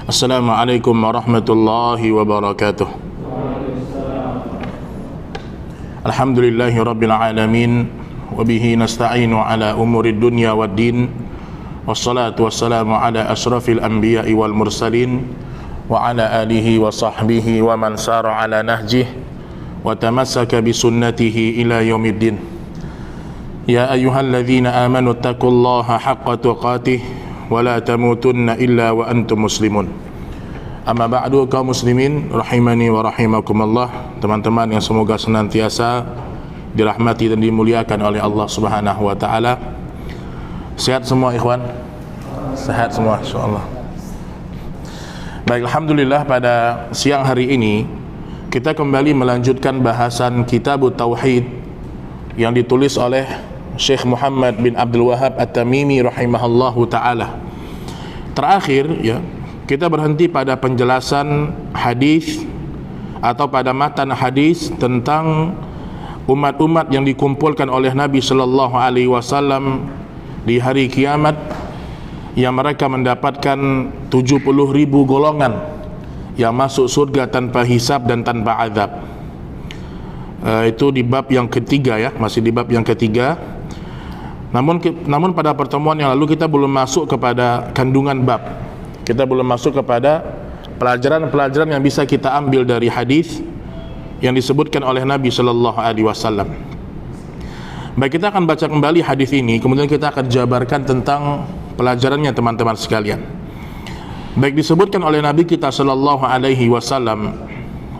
Assalamualaikum warahmatullahi wabarakatuh. Alhamdulillahi rabbil alamin, wabihi nasta'inu ala umurid dunya wad din, wassalatu wassalamu ala ashrafil anbiya'i wal mursalin, wa ala alihi wa sahbihi wa man sara ala nahjih wa tamassaka bi sunnatihi ila yaumiddin. Ya ayyuhalladzina amanu taqullaha haqqa tuqatih wa la tamutunna illa wa antum muslimun. Amma ba'du, kaum muslimin rahimani wa rahimakumullah, teman-teman yang semoga senantiasa dirahmati dan dimuliakan oleh Allah Subhanahu wa taala. Sehat semua ikhwan? Sehat semua insyaallah. Baik, alhamdulillah pada siang hari ini kita kembali melanjutkan bahasan Kitabut Tauhid yang ditulis oleh Syekh Muhammad bin Abdul Wahhab At-Tamimi rahimahullahu ta'ala. Terakhir ya, kita berhenti pada penjelasan hadis atau pada matan hadis tentang umat-umat yang dikumpulkan oleh Nabi sallallahu alaihi wasallam di hari kiamat, yang mereka mendapatkan 70.000 golongan yang masuk surga tanpa hisab dan tanpa azab. Itu di bab yang ketiga ya, masih di bab yang ketiga. Namun pada pertemuan yang lalu kita belum masuk kepada kandungan bab. Kita belum masuk kepada pelajaran-pelajaran yang bisa kita ambil dari hadis yang disebutkan oleh Nabi sallallahu alaihi wasallam. Baik, kita akan baca kembali hadis ini, kemudian kita akan jabarkan tentang pelajarannya teman-teman sekalian. Baik, disebutkan oleh Nabi kita sallallahu alaihi wasallam,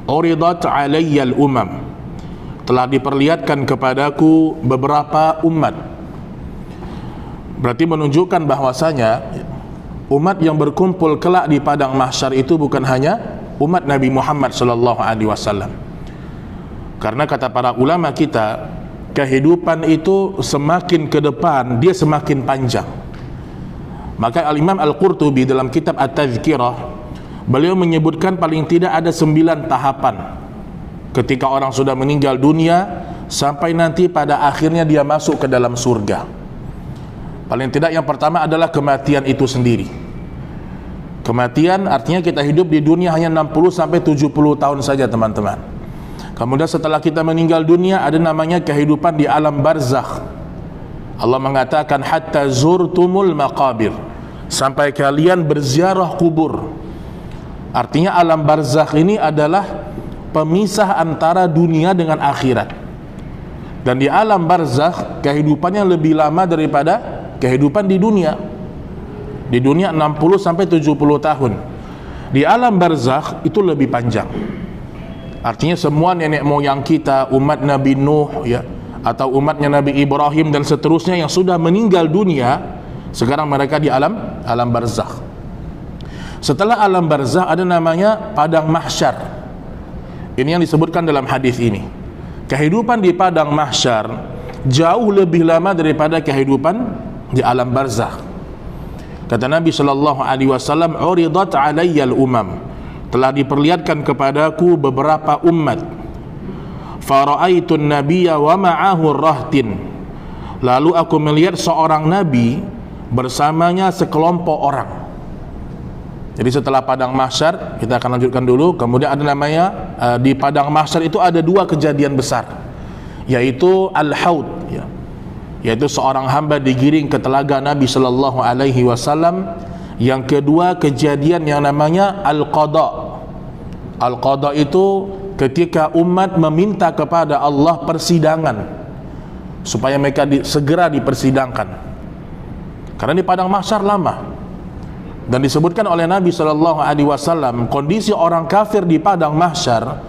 "Uridat 'alayyal umam." Telah diperlihatkan kepadaku beberapa umat. Berarti menunjukkan bahwasanya umat yang berkumpul kelak di padang mahsyar itu bukan hanya umat Nabi Muhammad sallallahu alaihi wasallam. Karena kata para ulama kita, kehidupan itu semakin ke depan dia semakin panjang. Maka Al-Imam Al-Qurtubi dalam kitab At-Tadhkirah, beliau menyebutkan paling tidak ada 9 tahapan ketika orang sudah meninggal dunia sampai nanti pada akhirnya dia masuk ke dalam surga. Paling tidak yang pertama adalah kematian itu sendiri. Kematian artinya kita hidup di dunia hanya 60 sampai 70 tahun saja teman-teman. Kemudian setelah kita meninggal dunia ada namanya kehidupan di alam barzakh. Allah mengatakan hatta zurtumul maqabir, sampai kalian berziarah kubur. Artinya alam barzakh ini adalah pemisah antara dunia dengan akhirat. Dan di alam barzakh kehidupannya lebih lama daripada kehidupan di dunia. Di dunia 60 sampai 70 tahun. Di alam barzakh itu lebih panjang. Artinya semua nenek moyang kita, umat Nabi Nuh ya, atau umatnya Nabi Ibrahim dan seterusnya yang sudah meninggal dunia, sekarang mereka di alam barzakh. Setelah alam barzakh ada namanya padang mahsyar. Ini yang disebutkan dalam hadis ini. Kehidupan di padang mahsyar jauh lebih lama daripada kehidupan di alam barzakh. Kata Nabi sallallahu alaihi wasallam, "Uridat 'alayyal umam." Telah diperlihatkan kepadaku beberapa umat. Fara'aitun nabiyya wa ma'ahu rahtin. Lalu aku melihat seorang nabi bersamanya sekelompok orang. Jadi setelah padang mahsyar, kita akan lanjutkan dulu. Kemudian ada namanya di padang mahsyar itu ada 2 kejadian besar, yaitu al-haud ya, yaitu seorang hamba digiring ke telaga Nabi sallallahu alaihi wasallam. Yang kedua kejadian yang namanya al-qada. Al-qada itu ketika umat meminta kepada Allah persidangan supaya mereka segera dipersidangkan. Karena di padang mahsyar lama. Dan disebutkan oleh Nabi sallallahu alaihi wasallam, kondisi orang kafir di padang mahsyar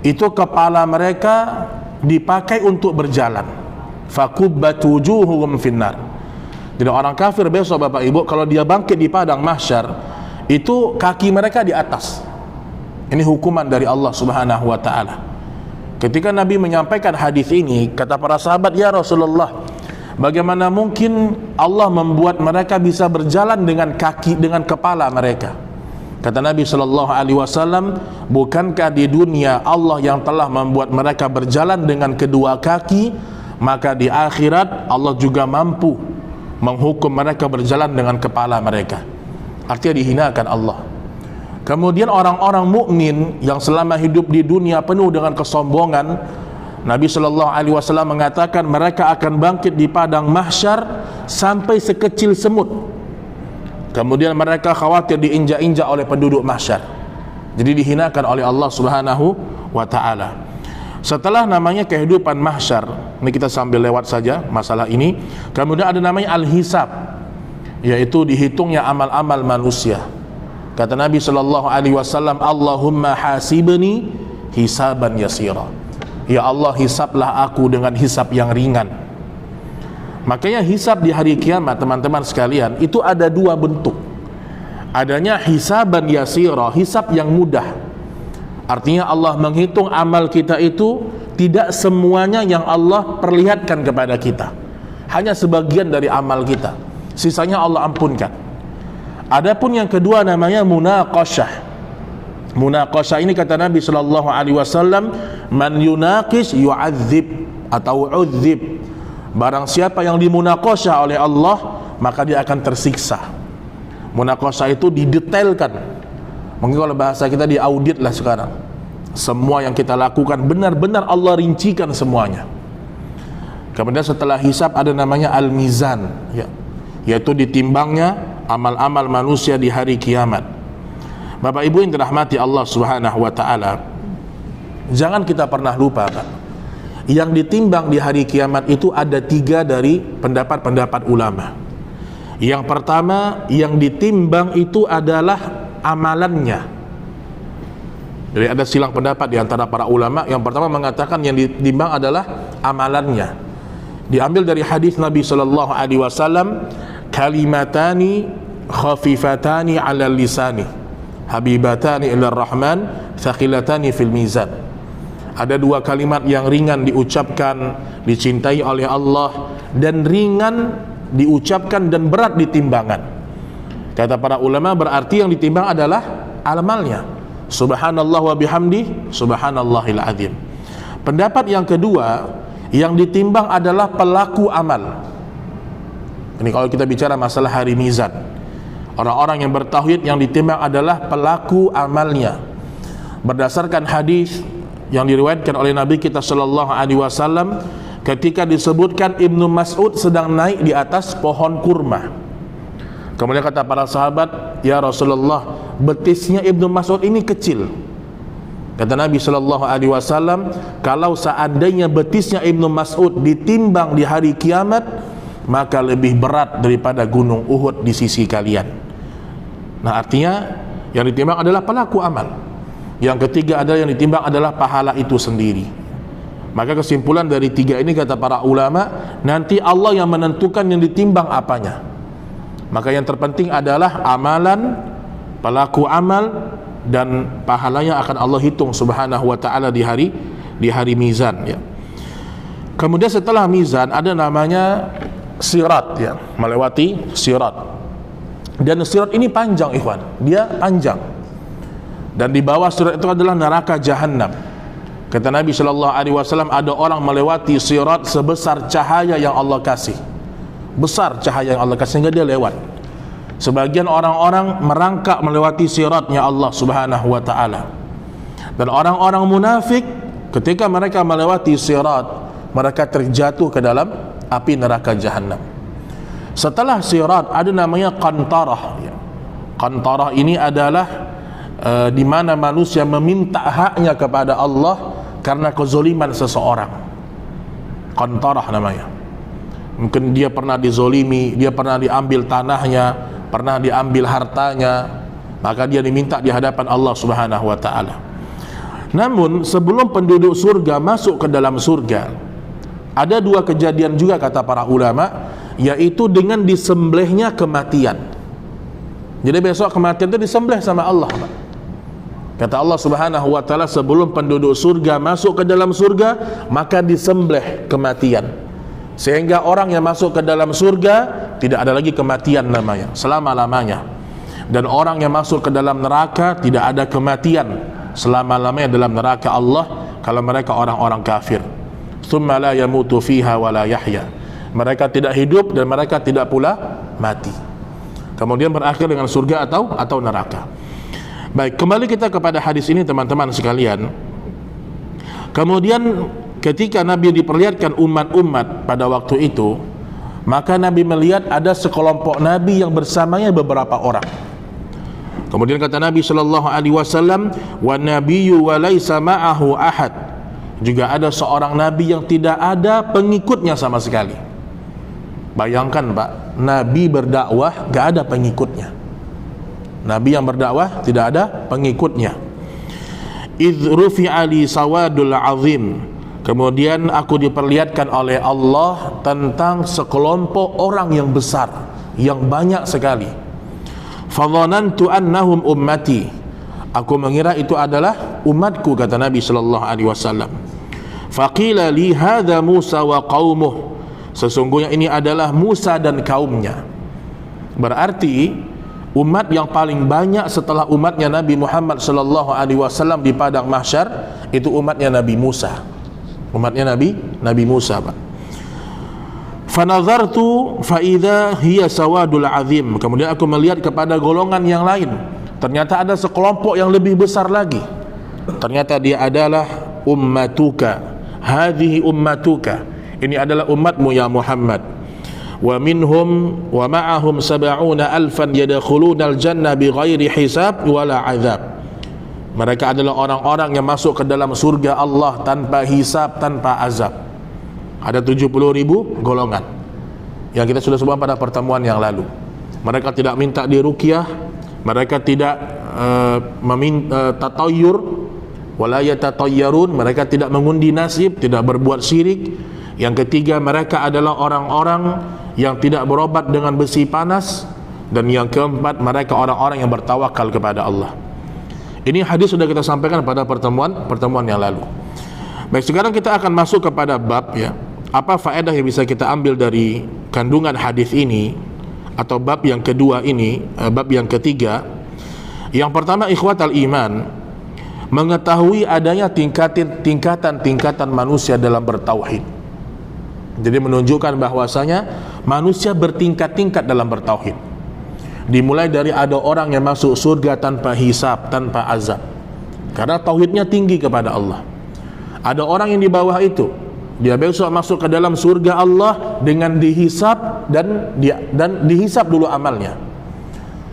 itu kepala mereka dipakai untuk berjalan. Fakubbat wujuhuhum finnar. Jadi orang kafir besok Bapak Ibu kalau dia bangkit di padang mahsyar itu kaki mereka di atas. Ini hukuman dari Allah Subhanahu wa taala. Ketika Nabi menyampaikan hadis ini, kata para sahabat, "Ya Rasulullah, bagaimana mungkin Allah membuat mereka bisa berjalan dengan kaki, dengan kepala mereka?" Kata Nabi sallallahu alaihi wasallam, "Bukankah di dunia Allah yang telah membuat mereka berjalan dengan kedua kaki, maka di akhirat Allah juga mampu menghukum mereka berjalan dengan kepala mereka." artinya dihinakan Allah. Kemudian orang-orang mukmin yang selama hidup di dunia penuh dengan kesombongan, Nabi Shallallahu Alaihi Wasallam mengatakan mereka akan bangkit di padang mahsyar sampai sekecil semut. Kemudian mereka khawatir diinjak-injak oleh penduduk mahsyar. Jadi dihinakan oleh Allah Subhanahu wa Ta'ala. Setelah namanya kehidupan mahsyar, ini kita sambil lewat saja masalah ini. Kemudian ada namanya al-hisab, yaitu dihitungnya amal-amal manusia. Kata Nabi Shallallahu Alaihi Wasallam, Allahumma hasibni hisaban yasira. Ya Allah, hisablah aku dengan hisab yang ringan. Makanya hisab di hari kiamat, teman-teman sekalian, itu ada dua bentuk. Adanya hisaban yasira, hisab yang mudah. Artinya Allah menghitung amal kita itu tidak semuanya yang Allah perlihatkan kepada kita, hanya sebagian dari amal kita, sisanya Allah ampunkan. Adapun yang kedua namanya munaqasyah. Munaqasyah ini kata Nabi Shallallahu Alaihi Wasallam, man yunaqish yu'adzib atau udzib. Barang siapa yang dimunaqasyah oleh Allah, maka dia akan tersiksa. Munaqasyah itu didetailkan. Mungkin kalau bahasa kita diaudit lah sekarang. Semua yang kita lakukan benar-benar Allah rincikan semuanya. Kemudian setelah hisab ada namanya al-mizan, ya, yaitu ditimbangnya amal-amal manusia di hari kiamat. Bapak Ibu yang dirahmati Allah Subhanahu wa Ta'ala, jangan kita pernah lupa, Pak, yang ditimbang di hari kiamat itu ada tiga dari pendapat-pendapat ulama. Yang pertama, yang ditimbang itu adalah amalannya. Jadi ada silang pendapat di antara para ulama. Yang pertama mengatakan yang ditimbang adalah amalannya. Diambil dari hadis Nabi Sallallahu Alaihi Wasallam, kalimatani khafifatani 'ala lisani habibatani ila rahman thaqilatani fil mizan. Ada dua kalimat yang ringan diucapkan, dicintai oleh Allah, dan ringan diucapkan dan berat di timbangan. Kata para ulama, berarti yang ditimbang adalah amalnya. Subhanallah wa bihamdi subhanallahil azim. Pendapat yang kedua, yang ditimbang adalah pelaku amal. Ini kalau kita bicara masalah hari mizan, orang-orang yang bertauhid yang ditimbang adalah pelaku amalnya. Berdasarkan hadis yang diriwayatkan oleh Nabi kita Shallallahu Alaihi Wasallam, ketika disebutkan Ibnu Mas'ud sedang naik di atas pohon kurma. Kemudian kata para sahabat, ya Rasulullah, betisnya Ibnu Mas'ud ini kecil. Kata Nabi Shallallahu Alaihi Wasallam, kalau seandainya betisnya Ibnu Mas'ud ditimbang di hari kiamat, maka lebih berat daripada gunung Uhud di sisi kalian. Nah, artinya yang ditimbang adalah pelaku amal. Yang ketiga adalah yang ditimbang adalah pahala itu sendiri. Maka kesimpulan dari tiga ini kata para ulama, nanti Allah yang menentukan yang ditimbang apanya. Maka yang terpenting adalah amalan, pelaku amal, dan pahalanya akan Allah hitung Subhanahu wa Ta'ala di hari mizan, ya. Kemudian setelah mizan ada namanya sirat, ya, melewati sirat. Dan sirat ini panjang, ikhwan, dia panjang. Dan di bawah sirat itu adalah neraka jahanam. Kata Nabi Shallallahu Alaihi Wasallam, ada orang melewati sirat sebesar cahaya yang Allah kasih. Besar cahaya yang Allah kasih sehingga dia lewat. Sebagian orang-orang merangkak melewati siratnya Allah Subhanahu wa Ta'ala. Dan orang-orang munafik ketika mereka melewati sirat, mereka terjatuh ke dalam api neraka jahanam. Setelah sirat ada namanya qantarah, ya. Qantarah ini adalah di mana manusia meminta haknya kepada Allah karena kezoliman seseorang. Qantarah namanya. Mungkin dia pernah dizolimi, dia pernah diambil tanahnya, pernah diambil hartanya, maka dia diminta di hadapan Allah Subhanahu wa Ta'ala. Namun sebelum penduduk surga masuk ke dalam surga, ada dua kejadian juga kata para ulama, yaitu dengan disembelihnya kematian. Jadi besok kematian itu disembelih sama Allah, Pak. Kata Allah Subhanahu wa Ta'ala, sebelum penduduk surga masuk ke dalam surga, maka disembelih kematian. Sehingga orang yang masuk ke dalam surga tidak ada lagi kematian namanya selama-lamanya. Dan orang yang masuk ke dalam neraka tidak ada kematian selama-lamanya dalam neraka Allah kalau mereka orang-orang kafir. Tsumma la yamutu fiha wa la yahya. Mereka tidak hidup dan mereka tidak pula mati. kemudian berakhir dengan surga atau neraka. Baik, kembali kita kepada hadis ini teman-teman sekalian. Kemudian ketika Nabi diperlihatkan umat-umat pada waktu itu, maka Nabi melihat ada sekelompok Nabi yang bersamanya beberapa orang. Kemudian kata Nabi sallallahu alaihi wasallam, "Wan nabiyyu wa laisa ma'ahu ahad." Juga ada seorang nabi yang tidak ada pengikutnya sama sekali. Bayangkan Pak, Nabi berdakwah gak ada pengikutnya. Nabi yang berdakwah tidak ada pengikutnya. Idz rufi'a li sawadul azim. Kemudian aku diperlihatkan oleh Allah tentang sekelompok orang yang besar, yang banyak sekali. Fadhanantu annahum ummati. Aku mengira itu adalah umatku, kata Nabi sallallahu alaihi wasallam. Faqila li hadza Musa wa qaumuh. Sesungguhnya ini adalah Musa dan kaumnya. Berarti umat yang paling banyak setelah umatnya Nabi Muhammad sallallahu alaihi wasallam di padang mahsyar itu umatnya Nabi Musa. Umatnya Nabi Musa, Pak. Fanazartu fa idza hiya sawadul azim. Kemudian aku melihat kepada golongan yang lain. Ternyata ada sekelompok yang lebih besar lagi. Ternyata dia adalah ummatuka. Hadhihi ummatuka. Ini adalah umatmu ya Muhammad. Wa minhum wa ma'ahum 70,000 yadkhuluna al-jannah bighairi hisab wala azab. Mereka adalah orang-orang yang masuk ke dalam surga Allah tanpa hisab, tanpa azab. Ada 70.000 golongan yang kita sudah sebut pada pertemuan yang lalu. Mereka tidak minta diruqyah, mereka tidak meminta tatayyur wala yatatayyarun, mereka tidak mengundi nasib, tidak berbuat syirik. Yang ketiga, mereka adalah orang-orang yang tidak berobat dengan besi panas. Dan yang keempat, mereka orang-orang yang bertawakal kepada Allah. Ini hadis sudah kita sampaikan pada pertemuan yang lalu. Baik, sekarang kita akan masuk kepada bab ya. Apa faedah yang bisa kita ambil dari kandungan hadis ini, atau bab yang kedua ini, bab yang ketiga. Yang pertama, ikhwatal iman, mengetahui adanya tingkatan-tingkatan manusia dalam bertauhid. Jadi menunjukkan bahwasanya manusia bertingkat-tingkat dalam bertauhid. Dimulai dari ada orang yang masuk surga tanpa hisab, tanpa azab, karena tauhidnya tinggi kepada Allah. Ada orang yang di bawah itu, dia besok masuk ke dalam surga Allah dengan dihisab dan dihisab dulu amalnya.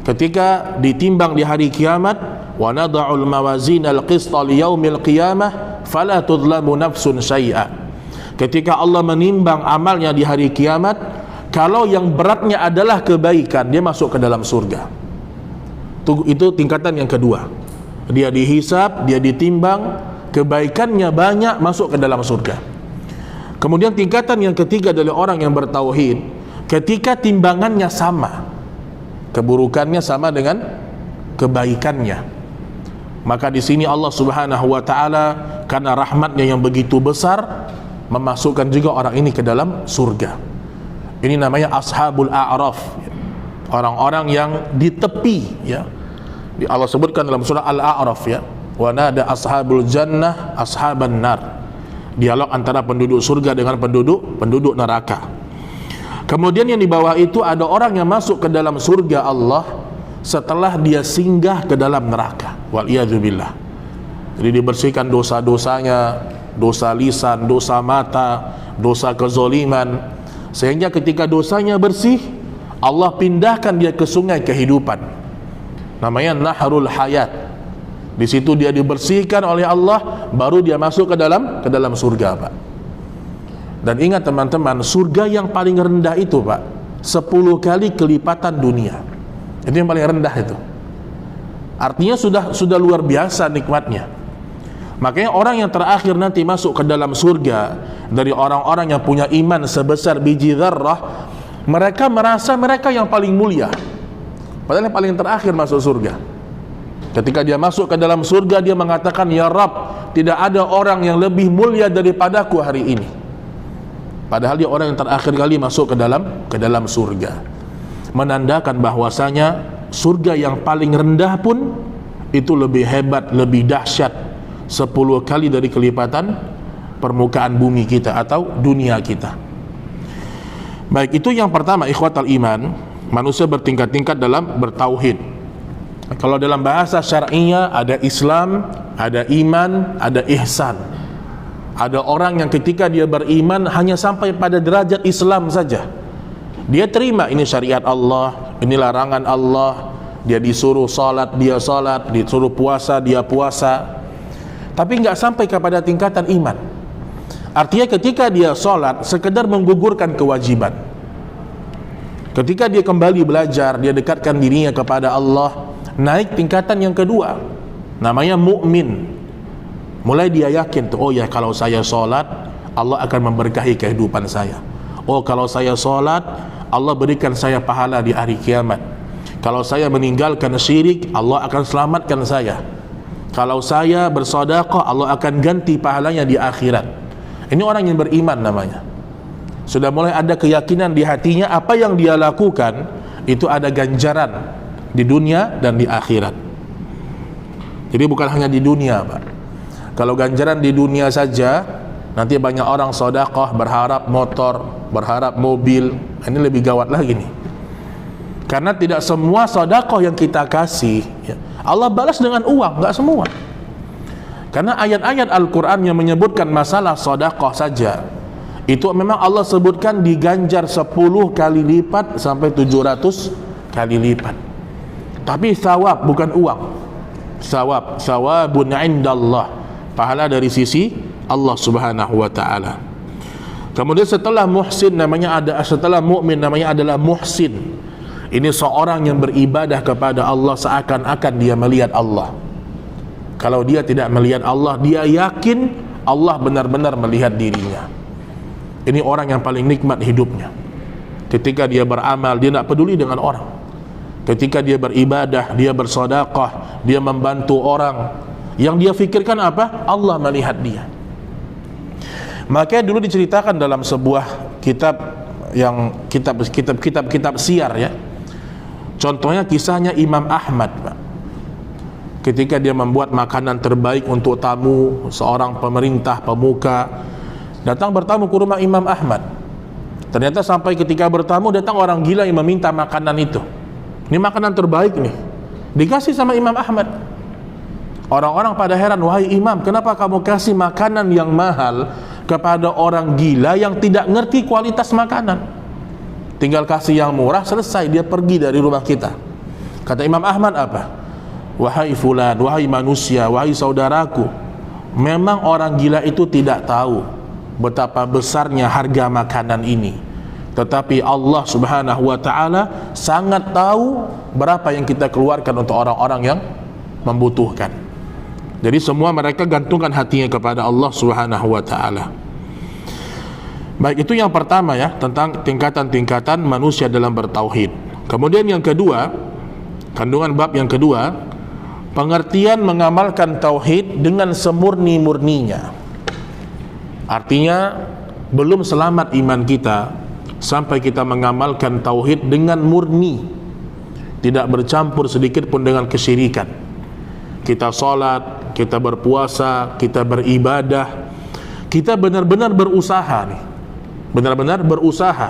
Ketika ditimbang di hari kiamat, wa nada'ul mawazinal qista liyaumil qiyamah fala tudlamu nafsun syai'a. Ketika Allah menimbang amalnya di hari kiamat, kalau yang beratnya adalah kebaikan, dia masuk ke dalam surga. Itu tingkatan yang kedua. Dia dihisab, dia ditimbang, kebaikannya banyak, masuk ke dalam surga. Kemudian tingkatan yang ketiga dari orang yang bertauhid, ketika timbangannya sama, keburukannya sama dengan kebaikannya, maka di sini Allah Subhanahu wa taala karena rahmatnya yang begitu besar memasukkan juga orang ini ke dalam surga. Ini namanya ashabul a'raf, orang-orang yang di tepi ya. Allah sebutkan dalam surah Al-A'raf ya, wa nada ashabul jannah ashaban nar. Dialog antara penduduk surga dengan penduduk neraka. Kemudian yang di bawah itu ada orang yang masuk ke dalam surga Allah setelah dia singgah ke dalam neraka. Wal iyadzubillah. Jadi dibersihkan dosa-dosanya, dosa lisan, dosa mata, dosa kezoliman, sehingga ketika dosanya bersih, Allah pindahkan dia ke sungai kehidupan, namanya Nahrul Hayat. Di situ dia dibersihkan oleh Allah, baru dia masuk ke dalam surga, Pak. Dan ingat teman-teman, surga yang paling rendah itu, Pak, 10 kali kelipatan dunia. Itu yang paling rendah itu. Artinya sudah luar biasa nikmatnya. Makanya orang yang terakhir nanti masuk ke dalam surga dari orang-orang yang punya iman sebesar biji dzarrah, mereka merasa mereka yang paling mulia, padahal yang paling terakhir masuk surga. Ketika dia masuk ke dalam surga, dia mengatakan, ya Rabb, tidak ada orang yang lebih mulia daripadaku hari ini. Padahal dia orang yang terakhir kali masuk ke dalam surga. Menandakan bahwasanya surga yang paling rendah pun itu lebih hebat, lebih dahsyat 10 kali dari kelipatan permukaan bumi kita atau dunia kita. Baik, itu yang pertama, ikhwatal iman, Manusia bertingkat-tingkat dalam bertauhid. Kalau dalam bahasa syar'iyah ada Islam, ada iman, ada ihsan. Ada orang yang ketika dia beriman hanya sampai pada derajat Islam saja. Dia terima ini syariat Allah, ini larangan Allah. Dia disuruh salat, dia salat, disuruh puasa, dia puasa. Tapi enggak sampai kepada tingkatan iman. Artinya ketika dia salat sekedar menggugurkan kewajiban. Ketika dia kembali belajar, dia dekatkan dirinya kepada Allah, naik tingkatan yang kedua, namanya mukmin. Mulai dia yakin tuh, oh ya kalau saya sholat Allah akan memberkahi kehidupan saya. Oh kalau saya sholat Allah berikan saya pahala di hari kiamat. Kalau saya meninggalkan syirik Allah akan selamatkan saya. Kalau saya bersedekah Allah akan ganti pahalanya di akhirat. Ini orang yang beriman namanya. Sudah mulai ada keyakinan di hatinya apa yang dia lakukan itu ada ganjaran di dunia dan di akhirat. Jadi bukan hanya di dunia, Pak. Kalau ganjaran di dunia saja, nanti banyak orang sedekah berharap motor, berharap mobil. Ini lebih gawat lagi nih. Karena tidak semua sedekah yang kita kasih Allah balas dengan uang, enggak semua. Karena ayat-ayat Al-Qur'an yang menyebutkan masalah sedekah saja itu memang Allah sebutkan diganjar 10 kali lipat sampai 700 kali lipat. Tapi sawab bukan uang. Sawabun indallah. Pahala dari sisi Allah Subhanahu wa taala. Kemudian setelah muhsin setelah mukmin namanya adalah muhsin. Ini seorang yang beribadah kepada Allah seakan-akan dia melihat Allah. Kalau dia tidak melihat Allah, dia yakin Allah benar-benar melihat dirinya. Ini orang yang paling nikmat hidupnya. Ketika dia beramal, dia tidak peduli dengan orang. Ketika dia beribadah, dia bersedekah, dia membantu orang, yang dia fikirkan apa? Allah melihat dia. Makanya dulu diceritakan dalam sebuah kitab yang kitab siar ya. Contohnya kisahnya Imam Ahmad, Pak. Ketika dia membuat makanan terbaik untuk tamu, seorang pemerintah, pemuka datang bertamu ke rumah Imam Ahmad. Ternyata sampai ketika bertamu datang orang gila yang meminta makanan itu. Ini makanan terbaik nih, dikasih sama Imam Ahmad. Orang-orang pada heran, wahai Imam, kenapa kamu kasih makanan yang mahal kepada orang gila yang tidak ngerti kualitas makanan? Tinggal kasih yang murah, selesai, dia pergi dari rumah kita. Kata Imam Ahmad apa? Wahai fulan, wahai manusia, wahai saudaraku, memang orang gila itu tidak tahu betapa besarnya harga makanan ini, tetapi Allah Subhanahu wa ta'ala sangat tahu berapa yang kita keluarkan untuk orang-orang yang membutuhkan. Jadi semua mereka gantungkan hatinya kepada Allah Subhanahu wa ta'ala. Baik, itu yang pertama ya, tentang tingkatan-tingkatan manusia dalam bertauhid. Kemudian yang kedua, kandungan bab yang kedua, pengertian mengamalkan tauhid dengan semurni-murninya. Artinya belum selamat iman kita sampai kita mengamalkan tauhid dengan murni, tidak bercampur sedikit pun dengan kesyirikan. Kita sholat, kita berpuasa, kita beribadah, kita benar-benar berusaha nih, benar-benar berusaha.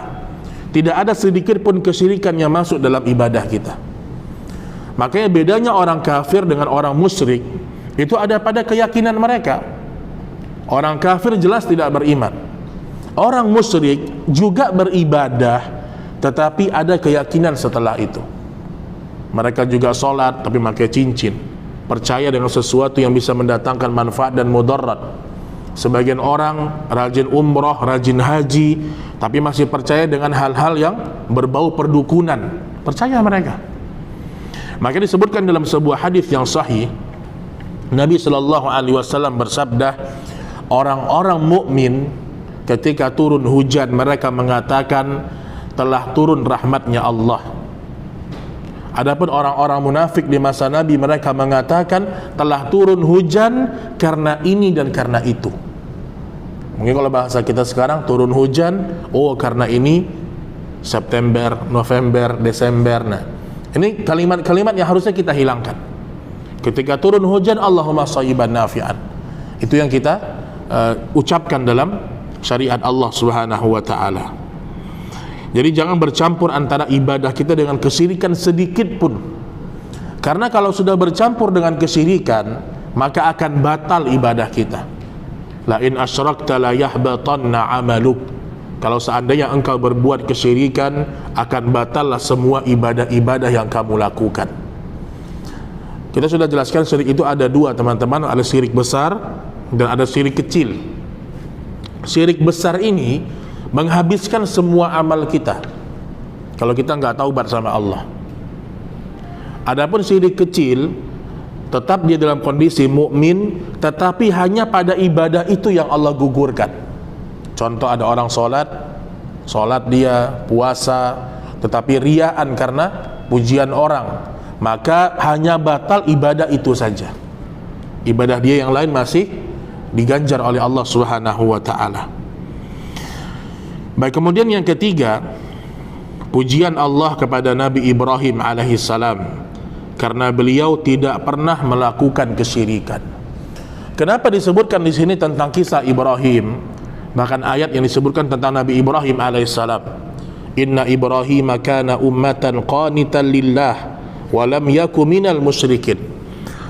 Tidak ada sedikit pun kesyirikan yang masuk dalam ibadah kita. Makanya bedanya orang kafir dengan orang musyrik itu ada pada keyakinan mereka. Orang kafir jelas tidak beriman. Orang musyrik juga beribadah, tetapi ada keyakinan setelah itu. Mereka juga sholat tapi pakai cincin, percaya dengan sesuatu yang bisa mendatangkan manfaat dan mudarat. Sebagian orang rajin umroh, rajin haji, tapi masih percaya dengan hal-hal yang berbau perdukunan. Percaya mereka. Maka disebutkan dalam sebuah hadis yang sahih, Nabi SAW bersabda, orang-orang mukmin ketika turun hujan mereka mengatakan telah turun rahmatnya Allah. Adapun orang-orang munafik di masa Nabi mereka mengatakan telah turun hujan karena ini dan karena itu. Mungkin kalau bahasa kita sekarang turun hujan, oh karena ini September, November, Desember. Nah, ini kalimat-kalimat yang harusnya kita hilangkan. Ketika turun hujan, Allahumma shayyiban nafi'an. Itu yang kita ucapkan dalam syariat Allah Subhanahu wa ta'ala. Jadi jangan bercampur antara ibadah kita dengan kesyirikan sedikit pun. Karena kalau sudah bercampur dengan kesyirikan, maka akan batal ibadah kita. La in asyrakta la yahbatanna amaluk. Kalau seandainya engkau berbuat kesyirikan, akan batallah semua ibadah-ibadah yang kamu lakukan. Kita sudah jelaskan syirik itu ada dua, teman-teman. Ada syirik besar dan ada syirik kecil. Syirik besar ini menghabiskan semua amal kita kalau kita nggak taubat sama Allah. Adapun syirik kecil, tetap dia dalam kondisi mukmin, tetapi hanya pada ibadah itu yang Allah gugurkan. Contoh, ada orang sholat dia, puasa, tetapi riaan karena pujian orang, maka hanya batal ibadah itu saja. Ibadah dia yang lain masih diganjar oleh Allah Subhanahu wa ta'ala. Baik, kemudian yang ketiga, pujian Allah kepada Nabi Ibrahim alaihissalam, karena beliau tidak pernah melakukan kesyirikan. Kenapa disebutkan di sini tentang kisah Ibrahim? Bahkan ayat yang disebutkan tentang Nabi Ibrahim alaihissalam, Inna Ibrahim kana ummatan qanitan lillah wa lam yaku minal musyrikin.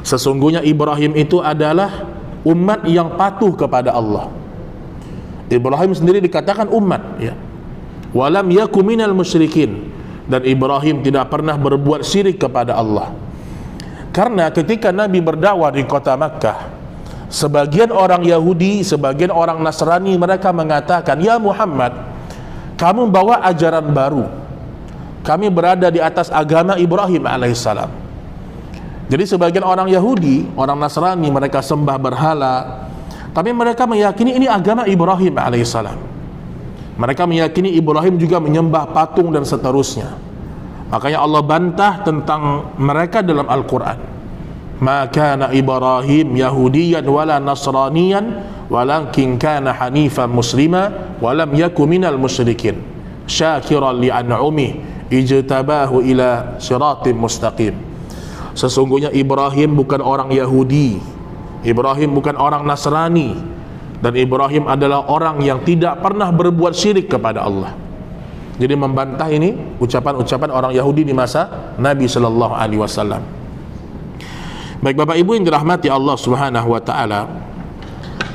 Sesungguhnya Ibrahim itu adalah umat yang patuh kepada Allah. Ibrahim sendiri dikatakan umat, ya. Wa lam yaku minal musyrikin, dan Ibrahim tidak pernah berbuat syirik kepada Allah. Karena ketika Nabi berdakwah di kota Makkah, sebagian orang Yahudi, sebagian orang Nasrani, mereka mengatakan, ya Muhammad, kamu bawa ajaran baru, kami berada di atas agama Ibrahim alaihissalam. Jadi sebagian orang Yahudi, orang Nasrani, mereka sembah berhala, tapi mereka meyakini ini agama Ibrahim alaihissalam. Mereka meyakini Ibrahim juga menyembah patung dan seterusnya. Makanya Allah bantah tentang mereka dalam Al-Quran. Ma kana Ibrahim Yahudiyan wala Nasraniyan walakin kana hanifan muslima walam yaku minal musyrikin syakiran li'an'umih ijtabahu ila siratim mustaqim. Sesungguhnya Ibrahim bukan orang Yahudi, Ibrahim bukan orang Nasrani, dan Ibrahim adalah orang yang tidak pernah berbuat syirik kepada Allah. Jadi membantah ini ucapan-ucapan orang Yahudi di masa Nabi sallallahu alaihi wasallam. Baik Bapak Ibu yang dirahmati Allah Subhanahu wa ta'ala,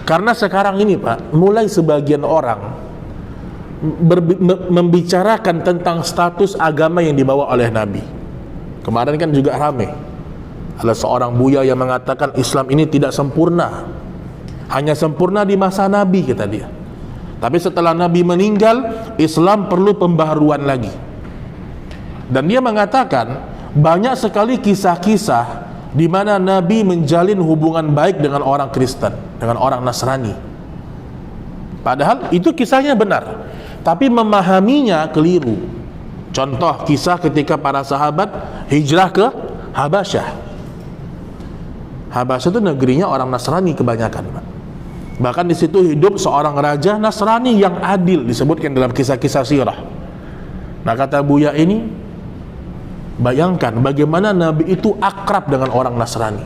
karena sekarang ini Pak, mulai sebagian orang membicarakan tentang status agama yang dibawa oleh Nabi. Kemarin kan juga ramai, ada seorang buya yang mengatakan Islam ini tidak sempurna, hanya sempurna di masa Nabi, kata dia. Tapi setelah Nabi meninggal, Islam perlu pembaharuan lagi. Dan dia mengatakan banyak sekali kisah-kisah di mana Nabi menjalin hubungan baik dengan orang Kristen, dengan orang Nasrani. Padahal itu kisahnya benar, tapi memahaminya keliru. Contoh kisah ketika para sahabat hijrah ke Habasyah. Habasyah itu negerinya orang Nasrani kebanyakan, Pak. Bahkan di situ hidup seorang raja Nasrani yang adil, disebutkan dalam kisah-kisah sirah. Nah, kata Buya ini, bayangkan bagaimana Nabi itu akrab dengan orang Nasrani,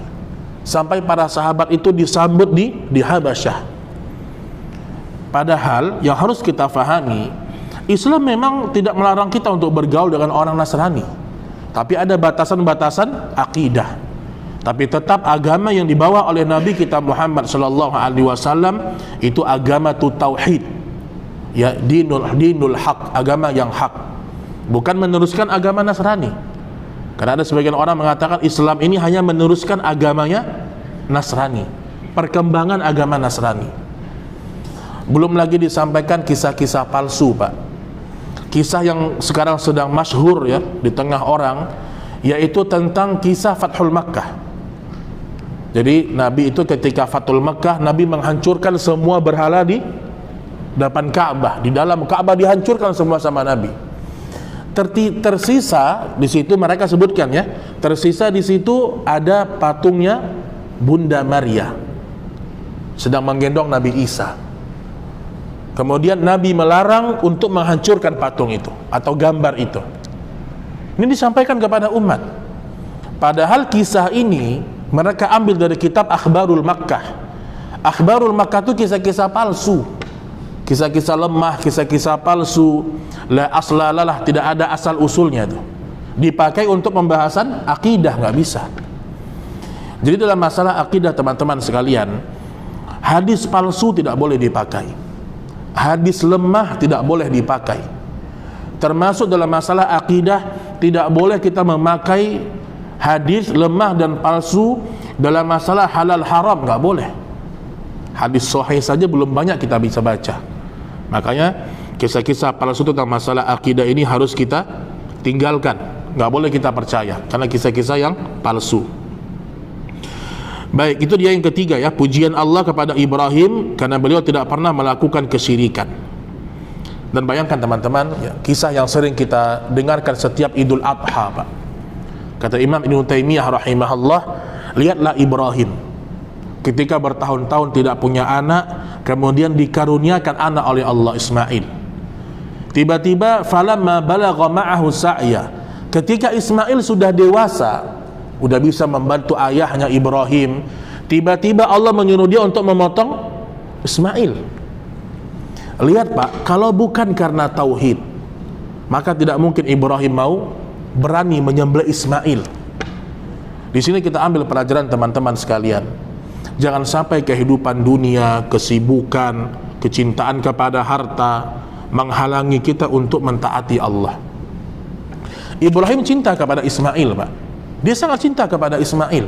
sampai para sahabat itu disambut di Habasyah. Padahal yang harus kita fahami, Islam memang tidak melarang kita untuk bergaul dengan orang Nasrani, tapi ada batasan-batasan akidah. Tapi tetap agama yang dibawa oleh Nabi kita Muhammad sallallahu alaihi wasallam itu agama tauhid, ya, dinul haq, agama yang hak, bukan meneruskan agama Nasrani. Karena ada sebagian orang mengatakan Islam ini hanya meneruskan agamanya Nasrani, perkembangan agama Nasrani. Belum lagi disampaikan kisah-kisah palsu, Pak. Kisah yang sekarang sedang masyhur, ya, di tengah orang, yaitu tentang kisah Fathul Makkah. Jadi Nabi itu ketika Fathul Makkah, Nabi menghancurkan semua berhala di depan Ka'bah, di dalam Ka'bah dihancurkan semua sama Nabi. Tersisa di situ, mereka sebutkan, ya, tersisa di situ ada patungnya Bunda Maria sedang menggendong Nabi Isa. Kemudian Nabi melarang untuk menghancurkan patung itu atau gambar itu. Ini disampaikan kepada umat. Padahal kisah ini mereka ambil dari kitab Akhbarul Makkah. Akhbarul Makkah itu kisah-kisah palsu, kisah-kisah lemah, kisah-kisah palsu, la aslalalah, tidak ada asal usulnya tuh. Dipakai untuk pembahasan akidah, nggak bisa. Jadi dalam masalah akidah teman-teman sekalian, hadis palsu tidak boleh dipakai, hadis lemah tidak boleh dipakai. Termasuk dalam masalah akidah, tidak boleh kita memakai hadis lemah dan palsu dalam masalah halal haram, nggak boleh. Hadis sahih saja belum banyak kita bisa baca. Makanya kisah-kisah palsu tentang masalah akidah ini harus kita tinggalkan, nggak boleh kita percaya karena kisah-kisah yang palsu. Baik, itu dia yang ketiga ya, pujian Allah kepada Ibrahim karena beliau tidak pernah melakukan kesyirikan. Dan bayangkan teman-teman ya, kisah yang sering kita dengarkan setiap Idul Adha, Pak. Kata Imam Ibnu Taimiyah rahimahullah, lihatlah Ibrahim ketika bertahun-tahun tidak punya anak, kemudian dikaruniakan anak oleh Allah, Ismail. Tiba-tiba falamma balagha ma'ahu sa'ya, ketika Ismail sudah dewasa, udah bisa membantu ayahnya Ibrahim, tiba-tiba Allah menyuruh dia untuk memotong Ismail. Lihat Pak, kalau bukan karena tauhid, maka tidak mungkin Ibrahim mau berani menyembelih Ismail. Di sini kita ambil pelajaran teman-teman sekalian. Jangan sampai kehidupan dunia, kesibukan, kecintaan kepada harta menghalangi kita untuk mentaati Allah. Ibrahim cinta kepada Ismail, Pak. Dia sangat cinta kepada Ismail,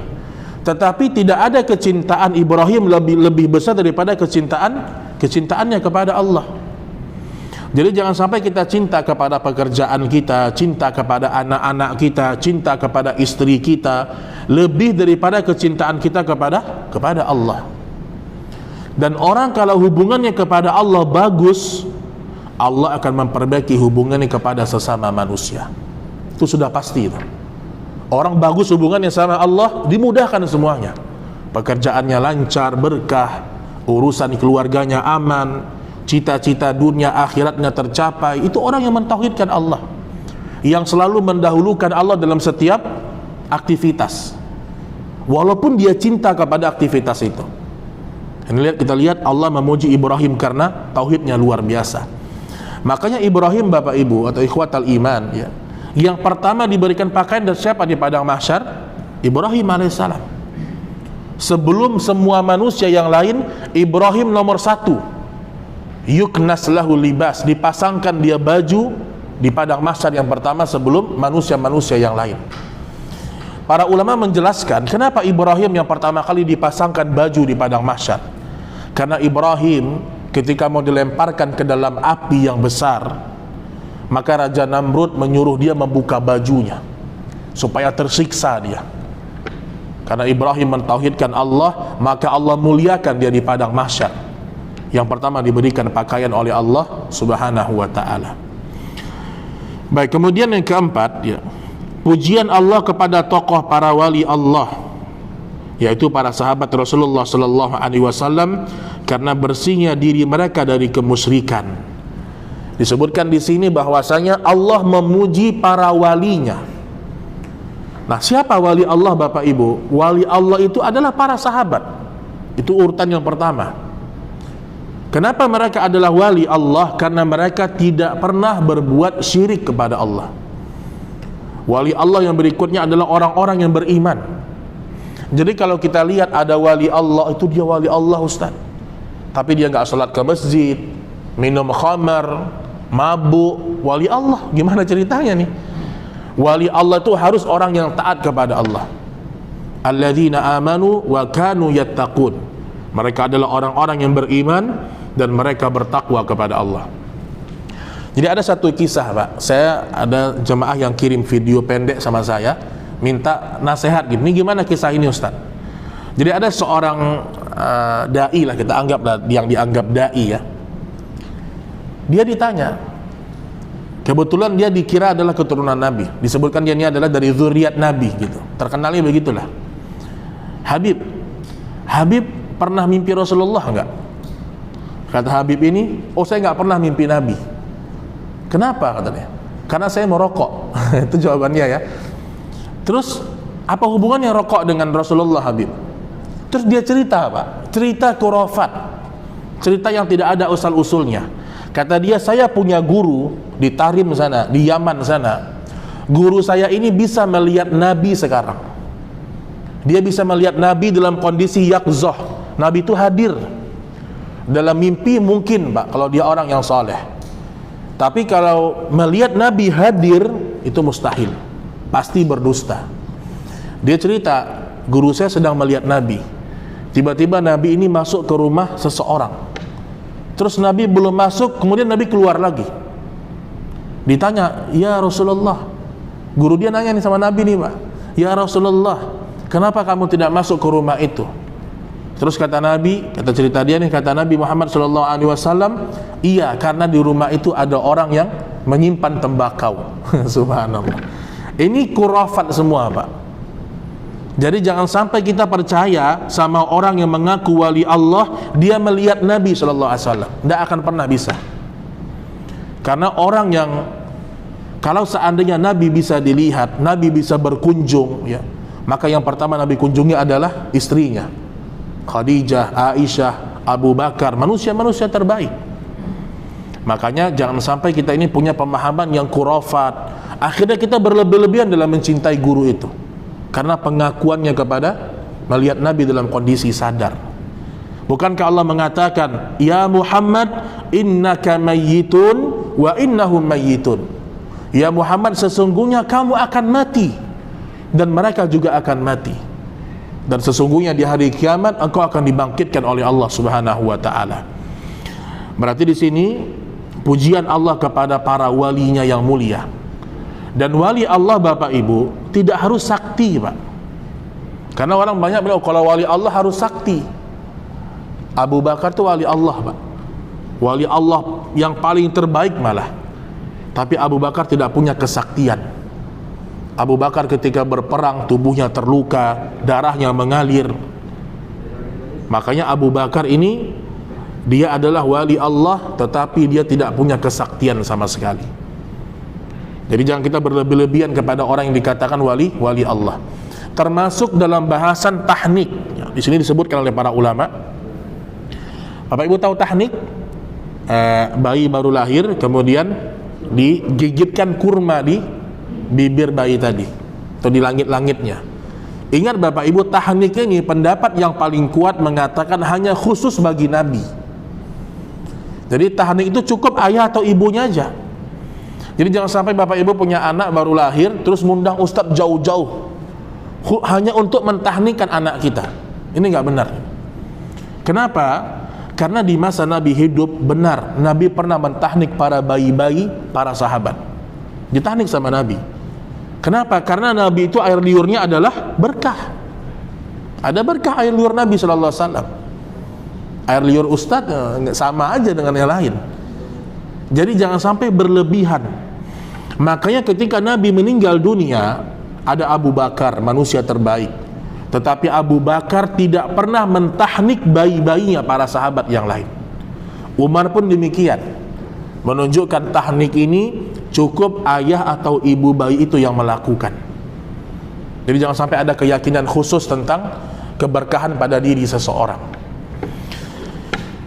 tetapi tidak ada kecintaan Ibrahim lebih besar daripada kecintaannya kepada Allah. Jadi jangan sampai kita cinta kepada pekerjaan kita, cinta kepada anak-anak kita, cinta kepada istri kita lebih daripada kecintaan kita kepada Allah. Dan orang kalau hubungannya kepada Allah bagus, Allah akan memperbaiki hubungannya kepada sesama manusia. Itu sudah pasti itu. Orang bagus hubungannya sama Allah, dimudahkan semuanya. Pekerjaannya lancar, berkah, urusan keluarganya aman, cita-cita dunia akhiratnya tercapai. Itu orang yang mentauhidkan Allah, yang selalu mendahulukan Allah dalam setiap aktivitas, walaupun dia cinta kepada aktivitas itu. Kita lihat Allah memuji Ibrahim karena tauhidnya luar biasa. Makanya Ibrahim, Bapak Ibu atau ikhwatal iman ya, yang pertama diberikan pakaian dan siapa di padang mahsyar? Ibrahim alaihissalam. Sebelum semua manusia yang lain, Ibrahim nomor satu. Yuknas lahu libas, dipasangkan dia baju di padang mahsyar yang pertama sebelum manusia-manusia yang lain. Para ulama menjelaskan kenapa Ibrahim yang pertama kali dipasangkan baju di padang mahsyar. Karena Ibrahim ketika mau dilemparkan ke dalam api yang besar, maka Raja Namrud menyuruh dia membuka bajunya supaya tersiksa dia. Karena Ibrahim mentauhidkan Allah, maka Allah muliakan dia di padang mahsyar. Yang pertama diberikan pakaian oleh Allah Subhanahu wa ta'ala. Baik, kemudian yang keempat ya, pujian Allah kepada tokoh para wali Allah, yaitu para sahabat Rasulullah sallallahu alaihi wasallam, karena bersihnya diri mereka dari kemusyrikan. Disebutkan di sini bahwasanya Allah memuji para walinya. Nah, siapa wali Allah Bapak Ibu? Wali Allah itu adalah para sahabat. Itu urutan yang pertama. Kenapa mereka adalah wali Allah? Karena mereka tidak pernah berbuat syirik kepada Allah. Wali Allah yang berikutnya adalah orang-orang yang beriman. Jadi kalau kita lihat ada wali Allah, itu dia wali Allah Ustaz, tapi dia nggak sholat ke masjid, minum khamar, mabuk, wali Allah. Gimana ceritanya nih? Wali Allah itu harus orang yang taat kepada Allah. Alladzina amanu wa kanu yattaqun. Mereka adalah orang-orang yang beriman dan mereka bertakwa kepada Allah. Jadi ada satu kisah, Pak. Saya ada jemaah yang kirim video pendek sama saya, minta nasihat gini, gimana kisah ini Ustaz? Jadi ada seorang dai lah, kita anggap yang dianggap dai ya. Dia ditanya, kebetulan dia dikira adalah keturunan Nabi, disebutkan dia ini adalah dari zuriat Nabi gitu, terkenalnya begitulah. Habib pernah mimpi Rasulullah enggak? Kata Habib ini, oh saya enggak pernah mimpi Nabi. Kenapa katanya? Karena saya merokok. Itu jawabannya ya. Terus apa hubungannya rokok dengan Rasulullah Habib? Terus dia cerita, Pak, cerita khurafat, cerita yang tidak ada asal usulnya. Kata dia, saya punya guru di Tarim sana, di Yaman sana. Guru saya ini bisa melihat Nabi sekarang. Dia bisa melihat Nabi dalam kondisi yaqzah. Nabi itu hadir dalam mimpi mungkin, Pak, kalau dia orang yang soleh. Tapi kalau melihat Nabi hadir, itu mustahil, pasti berdusta. Dia cerita, guru saya sedang melihat Nabi. Tiba-tiba Nabi ini masuk ke rumah seseorang. Terus Nabi belum masuk, kemudian Nabi keluar lagi. Ditanya, ya Rasulullah, guru dia nanya nih sama Nabi nih, Pak, ya Rasulullah, kenapa kamu tidak masuk ke rumah itu? Terus kata Nabi, kata cerita dia nih, kata Nabi Muhammad SAW, iya, karena di rumah itu ada orang yang menyimpan tembakau. Subhanallah. Ini khurafat semua, Pak. Jadi jangan sampai kita percaya sama orang yang mengaku wali Allah, dia melihat Nabi SAW. Tidak akan pernah bisa. Karena orang yang, kalau seandainya Nabi bisa dilihat, Nabi bisa berkunjung, ya, maka yang pertama Nabi kunjungi adalah istrinya, Khadijah, Aisyah, Abu Bakar, manusia-manusia terbaik. Makanya jangan sampai kita ini punya pemahaman yang khurafat. Akhirnya kita berlebih-lebihan dalam mencintai guru itu, karena pengakuannya kepada melihat Nabi dalam kondisi sadar. Bukankah Allah mengatakan, ya Muhammad, innaka mayyitun wa innahum mayyitun. Ya Muhammad, sesungguhnya kamu akan mati dan mereka juga akan mati. Dan sesungguhnya di hari kiamat engkau akan dibangkitkan oleh Allah Subhanahu wa taala. Berarti di sini pujian Allah kepada para walinya yang mulia. Dan wali Allah, Bapak Ibu, tidak harus sakti, Pak. Karena orang banyak bilang, kalau wali Allah harus sakti. Abu Bakar itu wali Allah, Pak. Wali Allah yang paling terbaik malah. Tapi Abu Bakar tidak punya kesaktian. Abu Bakar ketika berperang, tubuhnya terluka, darahnya mengalir. Makanya Abu Bakar ini, dia adalah wali Allah, tetapi dia tidak punya kesaktian sama sekali. Jadi jangan kita berlebih-lebihan kepada orang yang dikatakan wali Allah. Termasuk dalam bahasan tahnik. Di sini disebutkan oleh para ulama. Bapak Ibu tahu tahnik? Bayi baru lahir, kemudian digigitkan kurma di bibir bayi tadi, atau di langit-langitnya. Ingat Bapak Ibu, tahnik ini pendapat yang paling kuat mengatakan hanya khusus bagi Nabi. Jadi tahnik itu cukup ayah atau ibunya aja. Jadi jangan sampai Bapak Ibu punya anak baru lahir terus mengundang ustadz jauh-jauh hanya untuk mentahnikkan anak kita. Ini nggak benar. Kenapa? Karena di masa Nabi hidup, benar, Nabi pernah mentahnik para bayi-bayi, para sahabat. Ditahnik sama Nabi. Kenapa? Karena Nabi itu air liurnya adalah berkah. Ada berkah air liur Nabi SAW. Air liur ustadz sama aja dengan yang lain. Jadi jangan sampai berlebihan. Makanya ketika Nabi meninggal dunia, ada Abu Bakar, manusia terbaik. Tetapi Abu Bakar tidak pernah mentahnik bayi-bayinya para sahabat yang lain. Umar pun demikian. Menunjukkan tahnik ini cukup ayah atau ibu bayi itu yang melakukan. Jadi jangan sampai ada keyakinan khusus tentang keberkahan pada diri seseorang.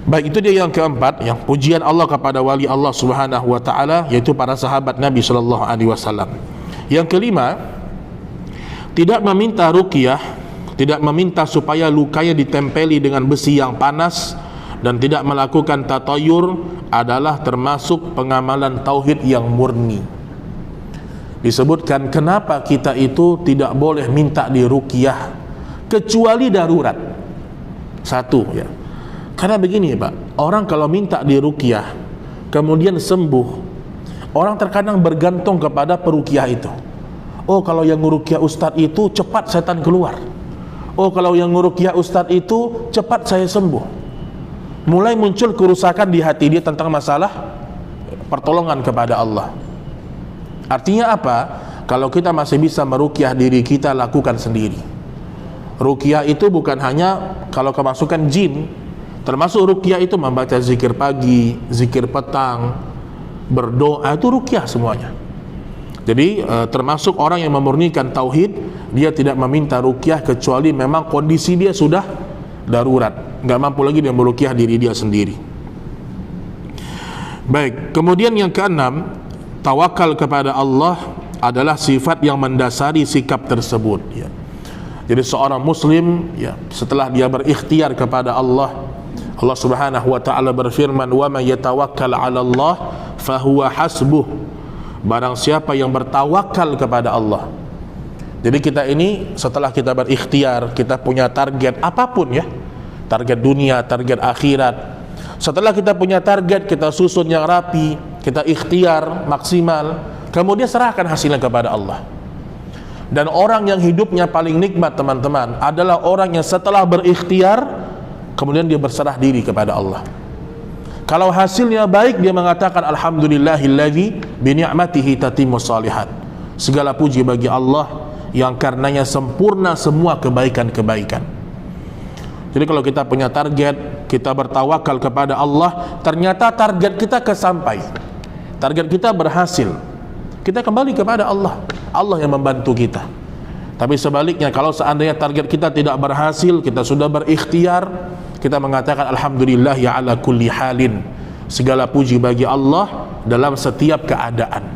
Baik, itu dia yang keempat, yang pujian Allah kepada wali Allah Subhanahu wa taala, yaitu para sahabat Nabi sallallahu alaihi wasallam. Yang kelima, tidak meminta ruqyah, tidak meminta supaya lukanya ditempeli dengan besi yang panas, dan tidak melakukan tatayur adalah termasuk pengamalan tauhid yang murni. Disebutkan kenapa kita itu tidak boleh minta diruqyah kecuali darurat. Satu, ya. Karena begini, Pak, orang kalau minta diruqyah kemudian sembuh, orang terkadang bergantung kepada peruqyah itu. Oh, kalau yang nguruqyah ustadz itu cepat setan keluar. Oh, kalau yang nguruqyah ustadz itu cepat saya sembuh. Mulai muncul kerusakan di hati dia tentang masalah pertolongan kepada Allah. Artinya apa? Kalau kita masih bisa meruqyah diri kita, lakukan sendiri. Ruqyah itu bukan hanya kalau kemasukan jin. Termasuk ruqyah itu membaca zikir pagi, zikir petang, berdoa, itu ruqyah semuanya. Jadi termasuk orang yang memurnikan tauhid, dia tidak meminta ruqyah kecuali memang kondisi dia sudah darurat, nggak mampu lagi dia meruqyah diri dia sendiri. Baik, kemudian yang keenam, tawakal kepada Allah adalah sifat yang mendasari sikap tersebut, ya. Jadi seorang muslim, ya, setelah dia berikhtiar kepada Allah, Allah Subhanahu wa taala berfirman, "Wa may yatawakkal 'ala Allah fahuwa hasbuh." Barang siapa yang bertawakal kepada Allah. Jadi kita ini setelah kita berikhtiar, kita punya target apapun, ya. Target dunia, target akhirat. Setelah kita punya target, kita susun yang rapi, kita ikhtiar maksimal, kemudian serahkan hasilnya kepada Allah. Dan orang yang hidupnya paling nikmat, teman-teman, adalah orang yang setelah berikhtiar kemudian dia berserah diri kepada Allah. Kalau hasilnya baik, dia mengatakan alhamdulillahilladzi bi ni'matihi tatimmus shalihat. Segala puji bagi Allah yang karenanya sempurna semua kebaikan-kebaikan. Jadi kalau kita punya target, kita bertawakal kepada Allah, ternyata target kita kesampai, target kita berhasil, kita kembali kepada Allah. Allah yang membantu kita. Tapi sebaliknya, kalau seandainya target kita tidak berhasil, kita sudah berikhtiar, kita mengatakan alhamdulillah ya ala kulli halin. Segala puji bagi Allah dalam setiap keadaan.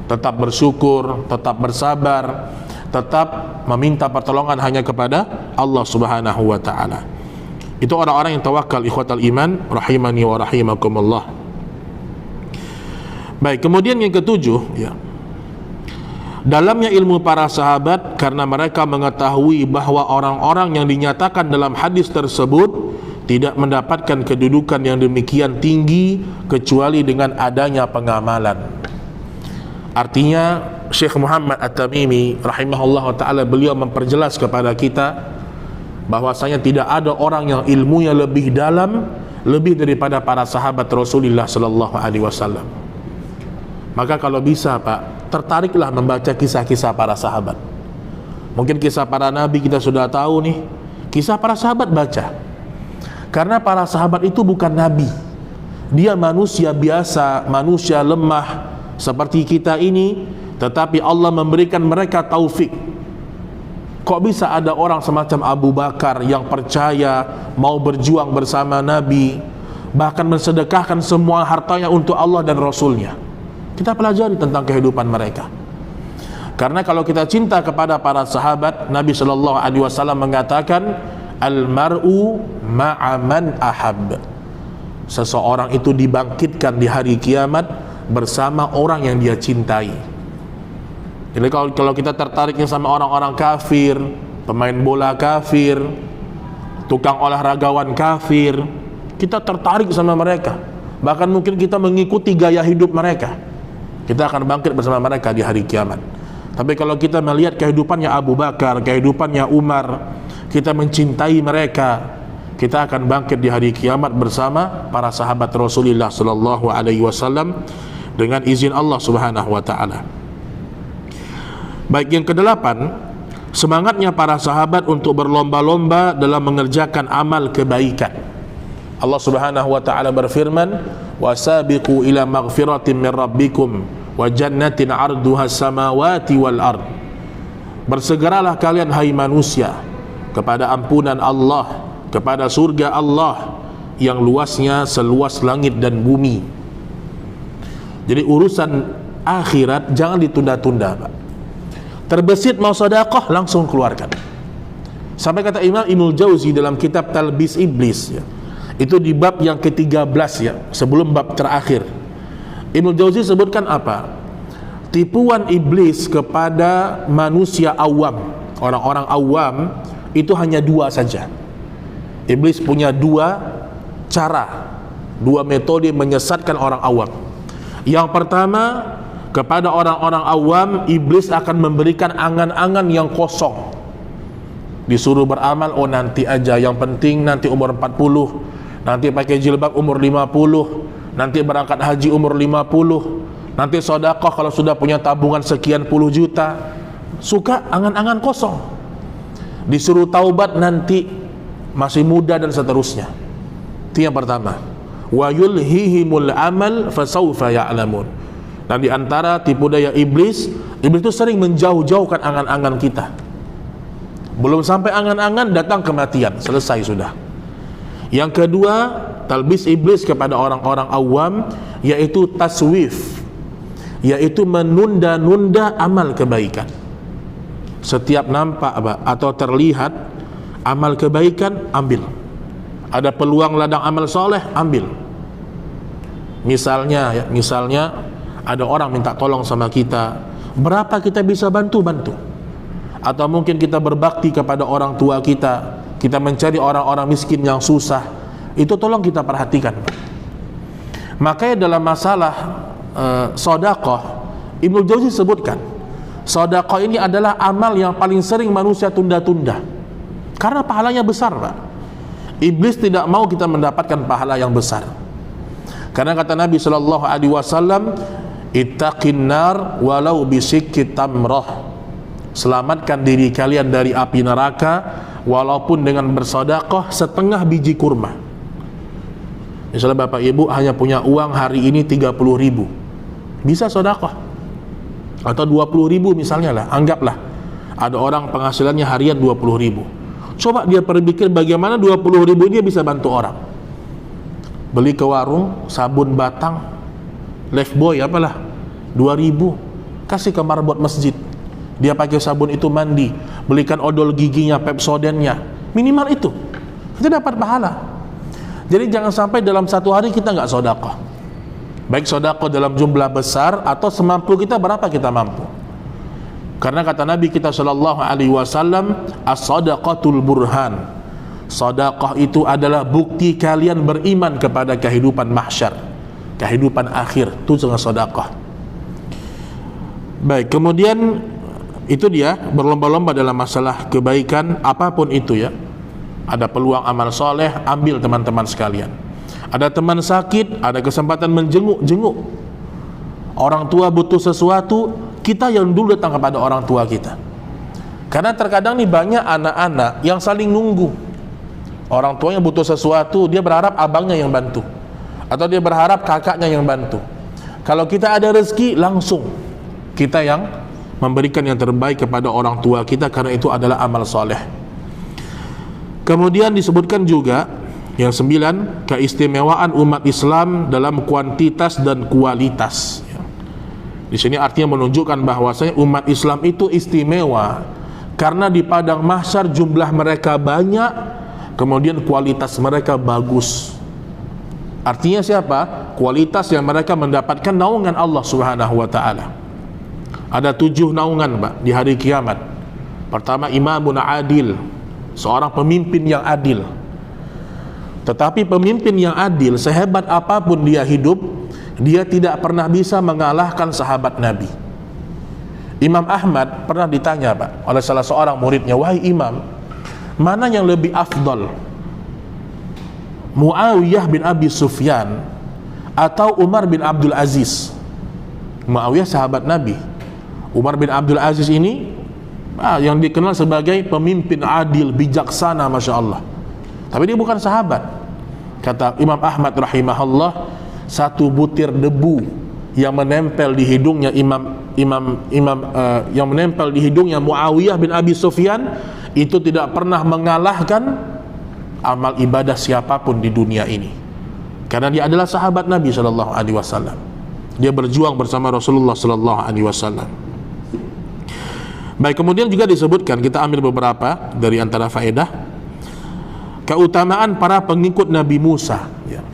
Tetap bersyukur, tetap bersabar, tetap meminta pertolongan hanya kepada Allah Subhanahu wa ta'ala. Itu orang-orang yang tawakal, ikhwatal iman rahimani wa rahimakumullah. Baik, kemudian yang ketujuh, ya, dalamnya ilmu para sahabat, karena mereka mengetahui bahwa orang-orang yang dinyatakan dalam hadis tersebut tidak mendapatkan kedudukan yang demikian tinggi kecuali dengan adanya pengamalan. Artinya Syekh Muhammad At-Tamimi rahimahullah ta'ala, beliau memperjelas kepada kita bahwasanya tidak ada orang yang ilmunya lebih dalam, lebih daripada para sahabat Rasulullah sallallahu alaihi wasallam. Maka kalau bisa, Pak, tertariklah membaca kisah-kisah para sahabat. Mungkin kisah para nabi kita sudah tahu nih, kisah para sahabat baca. Karena para sahabat itu bukan nabi. Dia manusia biasa, manusia lemah seperti kita ini, tetapi Allah memberikan mereka taufik. Kok bisa ada orang semacam Abu Bakar yang percaya, mau berjuang bersama Nabi, bahkan mensedekahkan semua hartanya untuk Allah dan Rasulnya. Kita pelajari tentang kehidupan mereka. Karena kalau kita cinta kepada para sahabat, Nabi Shallallahu Alaihi Wasallam mengatakan, al-mar'u ma'aman ahab. Seseorang itu dibangkitkan di hari kiamat bersama orang yang dia cintai. Jadi kalau kita tertariknya sama orang-orang kafir, pemain bola kafir, tukang olahragawan kafir, kita tertarik sama mereka. Bahkan mungkin kita mengikuti gaya hidup mereka. Kita akan bangkit bersama mereka di hari kiamat. Tapi kalau kita melihat kehidupannya Abu Bakar, kehidupannya Umar, kita mencintai mereka, kita akan bangkit di hari kiamat bersama para sahabat Rasulullah sallallahu alaihi wasallam dengan izin Allah Subhanahu wa taala. Baik, yang kedelapan, semangatnya para sahabat untuk berlomba-lomba dalam mengerjakan amal kebaikan. Allah Subhanahu wa taala berfirman, "Wasabiqu ila maghfiratin min rabbikum wa jannatin 'arduha as-samawati wal ard." Bersegeralah kalian hai manusia kepada ampunan Allah, kepada surga Allah yang luasnya seluas langit dan bumi. Jadi urusan akhirat jangan ditunda-tunda, Pak. Terbesit mau sedekah, langsung keluarkan. Sampai kata Imam Ibnul Jauzi dalam kitab Talbis Iblis, ya, itu di bab yang ke-13, ya, sebelum bab terakhir. Ibnul Jauzi sebutkan apa? Tipuan iblis kepada manusia awam, orang-orang awam, itu hanya dua saja. Iblis punya dua cara, dua metode menyesatkan orang awam. Yang pertama, kepada orang-orang awam, iblis akan memberikan angan-angan yang kosong. Disuruh beramal, oh nanti aja, yang penting nanti umur 40, nanti pakai jilbab umur 50, nanti berangkat haji umur 50, nanti sedekah kalau sudah punya tabungan sekian puluh juta. Suka angan-angan kosong. Disuruh taubat nanti masih muda dan seterusnya. Itu yang pertama. Wa yulhihimul amal fasawfa ya'lamun. Dan di antara tipu daya iblis itu sering menjauh-jauhkan angan-angan kita. Belum sampai angan-angan, datang kematian, selesai sudah. Yang kedua, Talbis iblis kepada orang-orang awam yaitu taswif, yaitu menunda-nunda amal kebaikan. Setiap nampak atau terlihat amal kebaikan, ambil. Ada peluang ladang amal soleh, ambil. Misalnya ada orang minta tolong sama kita, berapa kita bisa bantu. Atau mungkin kita berbakti kepada orang tua kita, kita mencari orang-orang miskin yang susah, itu tolong kita perhatikan. Makanya dalam masalah sedekah, Ibnu Jauzi sebutkan, sedekah ini adalah amal yang paling sering manusia tunda-tunda karena pahalanya besar, Pak. Iblis tidak mau kita mendapatkan pahala yang besar. Karena kata Nabi sallallahu alaihi wasallam, ittaqin nar walau bisikki tamrah. Selamatkan diri kalian dari api neraka walaupun dengan bersedekah setengah biji kurma. Misalnya Bapak Ibu hanya punya uang hari ini 30.000, bisa sedekah. Atau 20.000 misalnya lah, anggaplah ada orang penghasilannya harian 20.000. Coba dia berpikir bagaimana 20.000 dia bisa bantu orang. Beli ke warung sabun batang Lifebuoy apalah 2.000, kasih ke marbot masjid, dia pakai sabun itu mandi, belikan odol giginya, Pepsodennya, minimal itu kita dapat pahala. Jadi jangan sampai dalam satu hari kita nggak sedekah, baik sedekah dalam jumlah besar atau semampu kita, berapa kita mampu. Karena kata Nabi kita sallallahu alaihi wasallam, as-sadaqatul burhan, sedekah itu adalah bukti kalian beriman kepada kehidupan mahsyar, kehidupan akhir, itu dengan sedekah. Baik, kemudian itu dia berlomba-lomba dalam masalah kebaikan apapun itu ya. Ada peluang amal soleh, ambil teman-teman sekalian. Ada teman sakit, ada kesempatan menjenguk orang tua butuh sesuatu, kita yang dulu datang kepada orang tua kita. Karena terkadang nih banyak anak-anak yang saling nunggu, orang tuanya butuh sesuatu, dia berharap abangnya yang bantu, atau dia berharap kakaknya yang bantu. Kalau kita ada rezeki, langsung kita yang memberikan yang terbaik kepada orang tua kita, karena itu adalah amal soleh. Kemudian disebutkan juga yang 9, keistimewaan umat Islam dalam kuantitas dan kualitas. Di sini artinya menunjukkan bahwasanya umat Islam itu istimewa karena di padang mahsyar jumlah mereka banyak, kemudian kualitas mereka bagus. Artinya siapa? Kualitas yang mereka mendapatkan naungan Allah Subhanahu wa taala. Ada 7 naungan, Pak, di hari kiamat. Pertama, imamun adil, seorang pemimpin yang adil. Tetapi pemimpin yang adil, sehebat apapun dia hidup, dia tidak pernah bisa mengalahkan sahabat Nabi. Imam Ahmad pernah ditanya, Pak, oleh salah seorang muridnya, wahai Imam, mana yang lebih afdal, Muawiyah bin Abi Sufyan atau Umar bin Abdul Aziz? Muawiyah sahabat Nabi, Umar bin Abdul Aziz ini yang dikenal sebagai pemimpin adil, bijaksana, Masya Allah, tapi dia bukan sahabat. Kata Imam Ahmad rahimahullah, satu butir debu yang menempel di hidungnya yang menempel di hidungnya Muawiyah bin Abi Sufyan itu tidak pernah mengalahkan amal ibadah siapapun di dunia ini, karena dia adalah sahabat Nabi sallallahu alaihi wasallam. Dia berjuang bersama Rasulullah sallallahu alaihi wasallam. Baik, kemudian juga disebutkan, kita ambil beberapa dari antara faedah, keutamaan para pengikut Nabi Musa ya.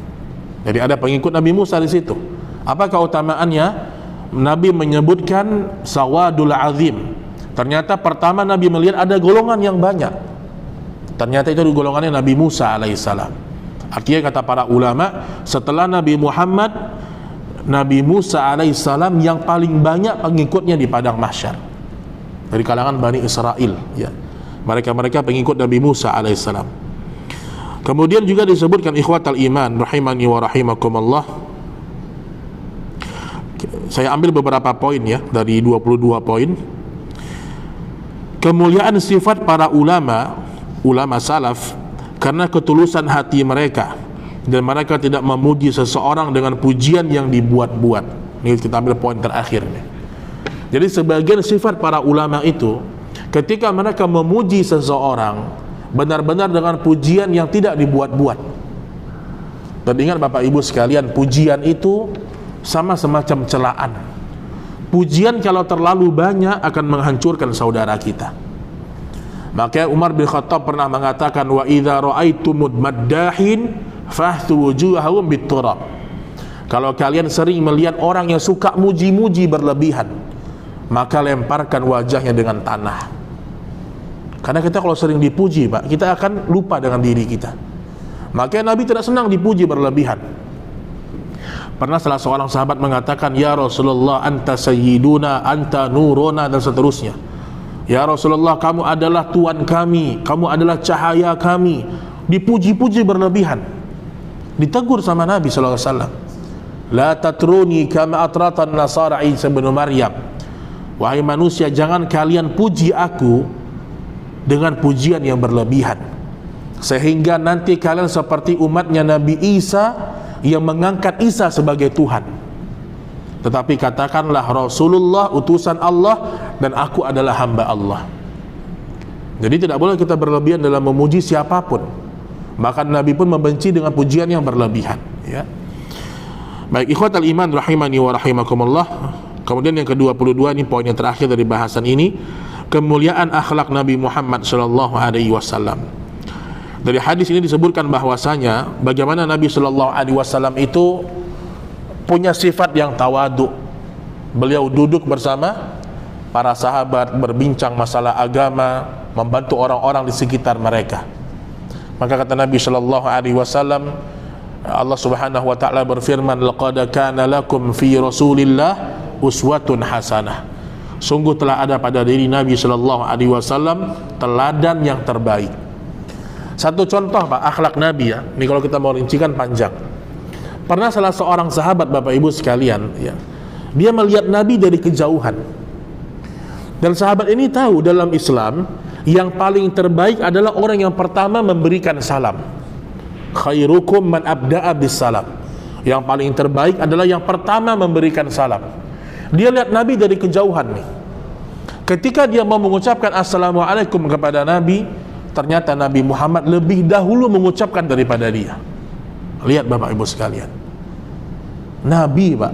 Jadi ada pengikut Nabi Musa di situ. Apa keutamaannya? Nabi menyebutkan sawadul azim. Ternyata pertama Nabi melihat ada golongan yang banyak. Ternyata itu golongannya Nabi Musa alaihissalam. Artinya kata para ulama, setelah Nabi Muhammad, Nabi Musa alaihissalam yang paling banyak pengikutnya di padang mahsyar dari kalangan Bani Israel ya. Mereka pengikut Nabi Musa alaihissalam. Kemudian juga disebutkan ikhwatal iman rahimani wa rahimakumullah. Saya ambil beberapa poin ya dari 22 poin. Kemuliaan sifat para ulama salaf karena ketulusan hati mereka, dan mereka tidak memuji seseorang dengan pujian yang dibuat-buat. Ini kita ambil poin terakhir nih. Jadi sebagian sifat para ulama itu, ketika mereka memuji seseorang, benar-benar dengan pujian yang tidak dibuat-buat. Dan ingat Bapak Ibu sekalian, pujian itu sama semacam celaan. Pujian kalau terlalu banyak akan menghancurkan saudara kita. Maka Umar bin Khattab pernah mengatakan, wa idza ra'aitumud maddahin fahtu wujuhahum bit-turab. Kalau kalian sering melihat orang yang suka muji-muji berlebihan, maka lemparkan wajahnya dengan tanah. Karena kita kalau sering dipuji, Pak, kita akan lupa dengan diri kita. Makanya Nabi tidak senang dipuji berlebihan. Pernah salah seorang sahabat mengatakan, ya Rasulullah, anta sayyiduna, anta nuruna, dan seterusnya. Ya Rasulullah, kamu adalah Tuhan kami, kamu adalah cahaya kami. Dipuji-puji berlebihan. Ditegur sama Nabi SAW. La tatruni kama atratan nasara Isa bin Maryam. Wahai manusia, jangan kalian puji aku dengan pujian yang berlebihan, sehingga nanti kalian seperti umatnya Nabi Isa yang mengangkat Isa sebagai Tuhan. Tetapi katakanlah Rasulullah utusan Allah dan aku adalah hamba Allah. Jadi tidak boleh kita berlebihan dalam memuji siapapun. Bahkan Nabi pun membenci dengan pujian yang berlebihan, ya. Baik, ikhwatal iman rahimani wa rahimakumullah. Kemudian yang ke-22, ini poin yang terakhir dari bahasan ini, kemuliaan akhlak Nabi Muhammad sallallahu alaihi wasallam. Dari hadis ini disebutkan bahwasanya bagaimana Nabi sallallahu alaihi wasallam itu punya sifat yang tawadu. Beliau duduk bersama para sahabat, berbincang masalah agama, membantu orang-orang di sekitar mereka. Maka kata Nabi sallallahu alaihi wasallam, Allah Subhanahu wa taala berfirman, laqad kana lakum fi Rasulillah uswatun hasanah. Sungguh telah ada pada diri Nabi sallallahu alaihi wasallam teladan yang terbaik. Satu contoh, Pak, akhlak Nabi, ya. Ini kalau kita mau rincikan panjang. Pernah salah seorang sahabat, Bapak Ibu sekalian, ya, dia melihat Nabi dari kejauhan. Dan sahabat ini tahu dalam Islam yang paling terbaik adalah orang yang pertama memberikan salam. Khairukum man abda'a bis salam. Yang paling terbaik adalah yang pertama memberikan salam. Dia lihat Nabi dari kejauhan nih. Ketika dia mau mengucapkan assalamualaikum kepada Nabi, ternyata Nabi Muhammad lebih dahulu mengucapkan daripada dia. Lihat Bapak Ibu sekalian, Nabi, Pak,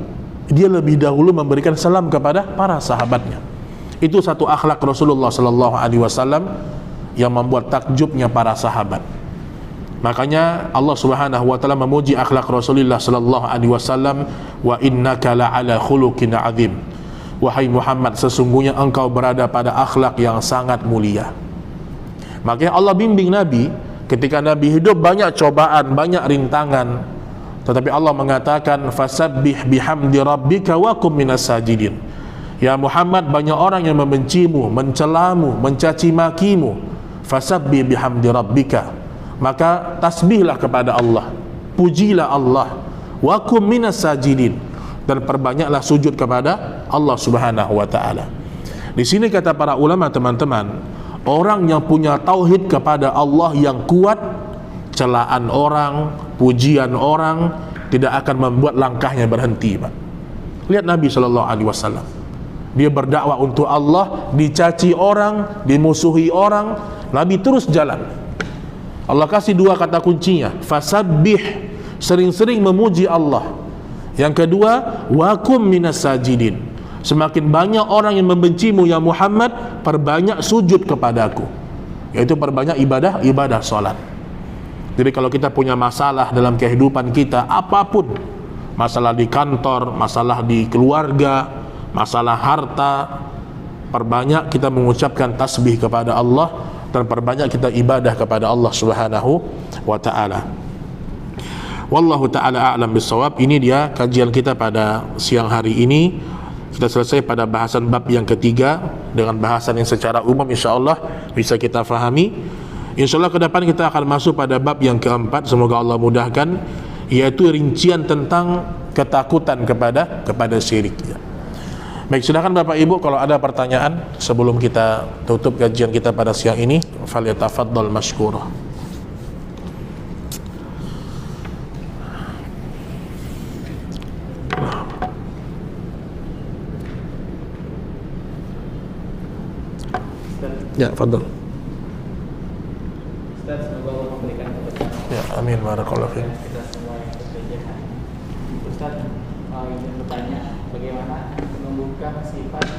dia lebih dahulu memberikan salam kepada para sahabatnya. Itu satu akhlak Rasulullah sallallahu alaihi wasallam yang membuat takjubnya para sahabat. Makanya Allah Subhanahu wa taala memuji akhlak Rasulullah sallallahu alaihi wasallam, wa innaka la'ala khuluqin azim. Wahai Muhammad, sesungguhnya engkau berada pada akhlak yang sangat mulia. Makanya Allah bimbing Nabi ketika Nabi hidup banyak cobaan, banyak rintangan, tetapi Allah mengatakan fasabbih bihamdi rabbika wa kum minas sajidin. Ya Muhammad, banyak orang yang membencimu, mencelamu, mencaci makimu. Fasabbih bihamdi rabbika, maka tasbihlah kepada Allah, pujilah Allah, wa kum minas sajidin, dan perbanyaklah sujud kepada Allah Subhanahu wa taala. Di sini kata para ulama, teman-teman, orang yang punya tauhid kepada Allah yang kuat, celaan orang, pujian orang tidak akan membuat langkahnya berhenti, Pak. Lihat Nabi sallallahu alaihi wasallam. Dia berdakwah untuk Allah, dicaci orang, dimusuhi orang, Nabi terus jalan. Allah kasih dua kata kuncinya, fasabbih, sering-sering memuji Allah. Yang kedua, wakum minas sajidin, semakin banyak orang yang membencimu ya Muhammad, perbanyak sujud kepadaku, yaitu perbanyak ibadah salat. Jadi kalau kita punya masalah dalam kehidupan kita, apapun, masalah di kantor, masalah di keluarga, masalah harta, perbanyak kita mengucapkan tasbih kepada Allah dan perbanyak kita ibadah kepada Allah Subhanahu wa taala. Wallahu taala a'lam bissawab. Ini dia kajian kita pada siang hari ini. Kita selesai pada bahasan bab yang ketiga dengan bahasan yang secara umum insyaallah bisa kita fahami. Insyaallah ke depan kita akan masuk pada bab yang keempat, semoga Allah mudahkan, yaitu rincian tentang ketakutan kepada syirik. Baik, silakan Bapak Ibu kalau ada pertanyaan sebelum kita tutup kajian kita pada siang ini, falyatafaddal masykurah. Ya, fadhal. Ustaz, semoga Allah memberikan keberkahan Ya, amin, barakallahu fiik. Kita semua yang bekerja hari ini. Ustaz, ingin bertanya bagaimana menumbuhkan sifat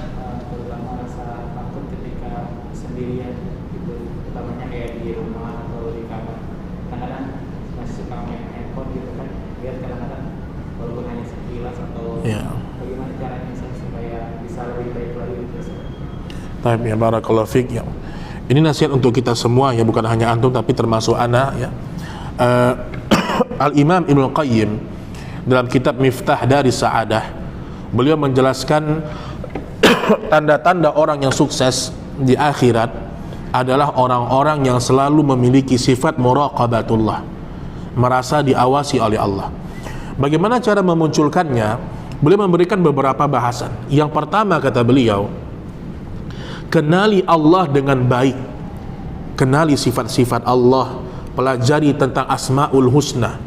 terutama rasa takut ketika sendirian gitu, utamanya kayak di rumah atau di kamar. Kadang-kadang masih suka main handphone gitu kan, biar kadang-kadang walaupun hanya sekilas atau bagaimana caranya supaya bisa lebih baik lagi gitu. Baik, ya, barakallahu fiik ya. Ini nasihat untuk kita semua ya, bukan hanya antum tapi termasuk ana ya. Al-Imam Ibnu Qayyim dalam kitab Miftah dari Sa'adah, beliau menjelaskan tanda-tanda orang yang sukses di akhirat adalah orang-orang yang selalu memiliki sifat muraqabatullah, merasa diawasi oleh Allah. Bagaimana cara memunculkannya? Beliau memberikan beberapa bahasan. Yang pertama kata beliau, kenali Allah dengan baik, kenali sifat-sifat Allah, pelajari tentang Asmaul Husna.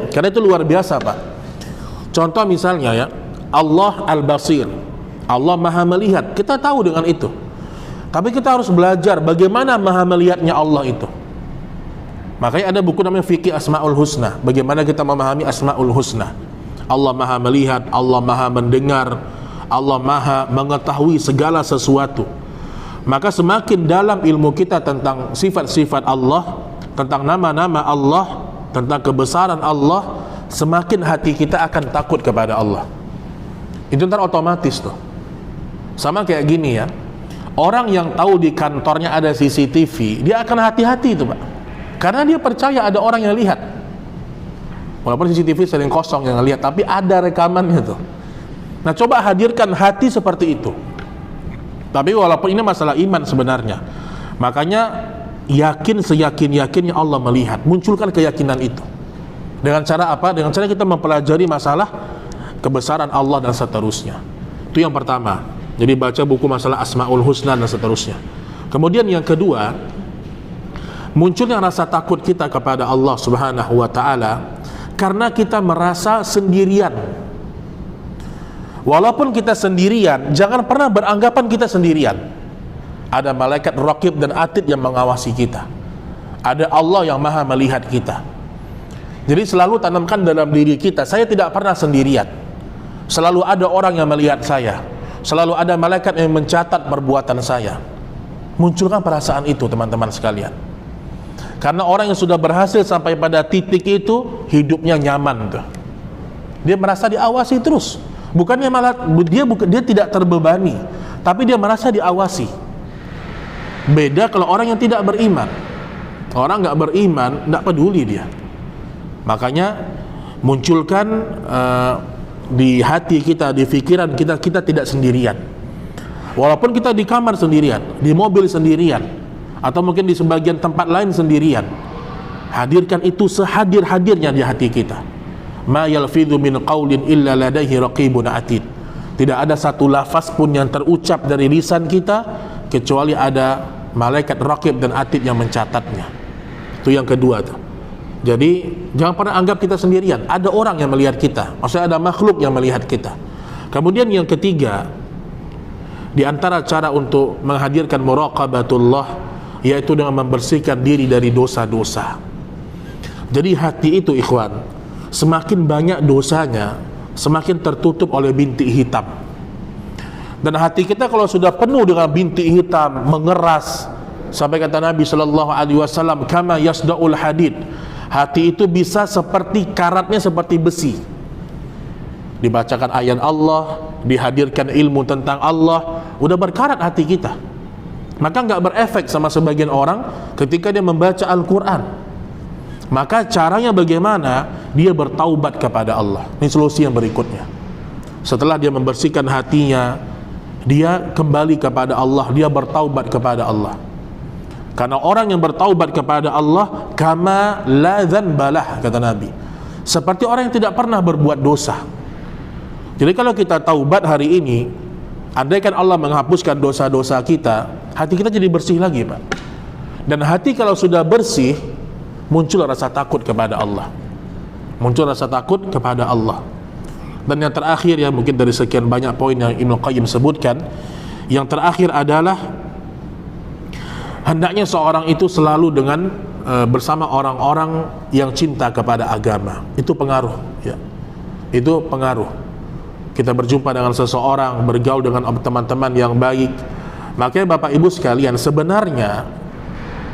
Karena itu luar biasa Pak. Contoh misalnya ya, Allah Al-Basir, Allah Maha Melihat, kita tahu dengan itu. Tapi kita harus belajar bagaimana Maha Melihatnya Allah itu. Makanya ada buku namanya Fikih Asmaul Husna, bagaimana kita memahami Asmaul Husna. Allah Maha Melihat, Allah Maha Mendengar, Allah Maha mengetahui segala sesuatu. Maka semakin dalam ilmu kita tentang sifat-sifat Allah, tentang nama-nama Allah, tentang kebesaran Allah, semakin hati kita akan takut kepada Allah. Itu ntar otomatis tuh. Sama kayak gini ya, orang yang tahu di kantornya ada CCTV, dia akan hati-hati itu Pak, karena dia percaya ada orang yang lihat. Walaupun CCTV sering kosong yang lihat, tapi ada rekamannya tuh. Nah coba hadirkan hati seperti itu. Tapi walaupun ini masalah iman sebenarnya, makanya yakin seyakin-yakinnya Allah melihat. Munculkan keyakinan itu. Dengan cara apa? Dengan cara kita mempelajari masalah kebesaran Allah dan seterusnya. Itu yang pertama. Jadi baca buku masalah Asmaul Husna dan seterusnya. Kemudian yang kedua, munculnya rasa takut kita kepada Allah Subhanahu wa ta'ala karena kita merasa sendirian. Walaupun kita sendirian, jangan pernah beranggapan kita sendirian. Ada malaikat raqib dan atid yang mengawasi kita. Ada Allah yang Maha melihat kita. Jadi selalu tanamkan dalam diri kita, saya tidak pernah sendirian. Selalu ada orang yang melihat saya. Selalu ada malaikat yang mencatat perbuatan saya. Munculkan perasaan itu teman-teman sekalian. Karena orang yang sudah berhasil sampai pada titik itu, hidupnya nyaman tuh. Dia merasa diawasi terus. Bukannya malah dia tidak terbebani, tapi dia merasa diawasi. Beda kalau orang yang tidak beriman. Orang nggak beriman, nggak peduli dia. Makanya munculkan di hati kita, di pikiran kita, kita tidak sendirian. Walaupun kita di kamar sendirian, di mobil sendirian, atau mungkin di sebagian tempat lain sendirian, hadirkan itu sehadir-hadirnya di hati kita. Ma yalfidhu min qaulin illa ladaihi raqibun atid. Tidak ada satu lafaz pun yang terucap dari lisan kita kecuali ada malaikat raqib dan atid yang mencatatnya. Itu yang kedua tuh. Jadi jangan pernah anggap kita sendirian. Ada orang yang melihat kita. Maksudnya ada makhluk yang melihat kita. Kemudian yang ketiga, di antara cara untuk menghadirkan muraqabatullah, yaitu dengan membersihkan diri dari dosa-dosa. Jadi hati itu ikhwan, semakin banyak dosanya, semakin tertutup oleh bintik hitam. Dan hati kita kalau sudah penuh dengan bintik hitam, mengeras, sampai kata Nabi sallallahu alaihi wasallam, kama yasdaul hadid, hati itu bisa seperti karatnya seperti besi. Dibacakan ayat Allah, dihadirkan ilmu tentang Allah, udah berkarat hati kita. Maka nggak berefek sama sebagian orang ketika dia membaca Al-Quran. Maka caranya bagaimana? Dia bertaubat kepada Allah. Ini solusi yang berikutnya. Setelah dia membersihkan hatinya, dia kembali kepada Allah, dia bertaubat kepada Allah. Karena orang yang bertaubat kepada Allah, kama la dzanbalah, kata Nabi, seperti orang yang tidak pernah berbuat dosa. Jadi kalau kita taubat hari ini, andaikan Allah menghapuskan dosa-dosa kita, hati kita jadi bersih lagi Pak. Dan hati kalau sudah bersih, muncul rasa takut kepada Allah. Muncul rasa takut kepada Allah. Dan yang terakhir ya, mungkin dari sekian banyak poin yang Ibnu Qayyim sebutkan, yang terakhir adalah hendaknya seorang itu selalu dengan bersama orang-orang yang cinta kepada agama. Itu pengaruh, ya. Itu pengaruh. Kita berjumpa dengan seseorang, bergaul dengan teman-teman yang baik. Makanya Bapak Ibu sekalian, sebenarnya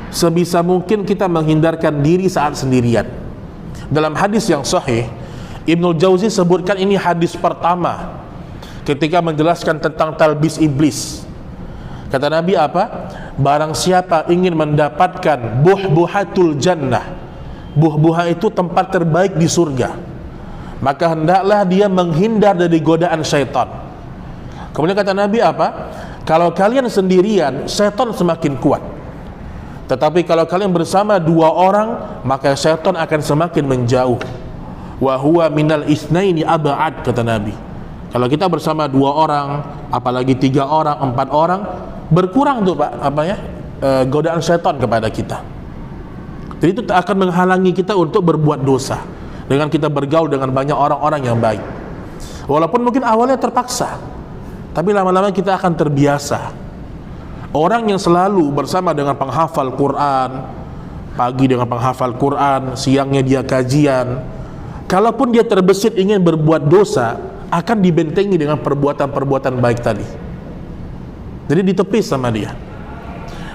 sebisa mungkin kita menghindarkan diri saat sendirian. Dalam hadis yang sahih, Ibnul Jauzi sebutkan, ini hadis pertama ketika menjelaskan tentang talbis iblis. Kata Nabi apa? Barang siapa ingin mendapatkan buhbuhatul jannah, buhbuha itu tempat terbaik di surga, maka hendaklah dia menghindar dari godaan syaitan. Kemudian kata Nabi apa? Kalau kalian sendirian, syaitan semakin kuat. Tetapi kalau kalian bersama dua orang, maka syaitan akan semakin menjauh. Wa huwa minal itsnaini ab'ad, kata Nabi. Kalau kita bersama dua orang, apalagi 3 orang, 4 orang, berkurang tuh Pak, godaan syaitan kepada kita. Jadi itu akan menghalangi kita untuk berbuat dosa dengan kita bergaul dengan banyak orang-orang yang baik. Walaupun mungkin awalnya terpaksa, tapi lama-lama kita akan terbiasa. Orang yang selalu bersama dengan penghafal Quran, pagi dengan penghafal Quran, siangnya dia kajian, kalaupun dia terbesit ingin berbuat dosa, akan dibentengi dengan perbuatan-perbuatan baik tadi. Jadi ditepis sama dia.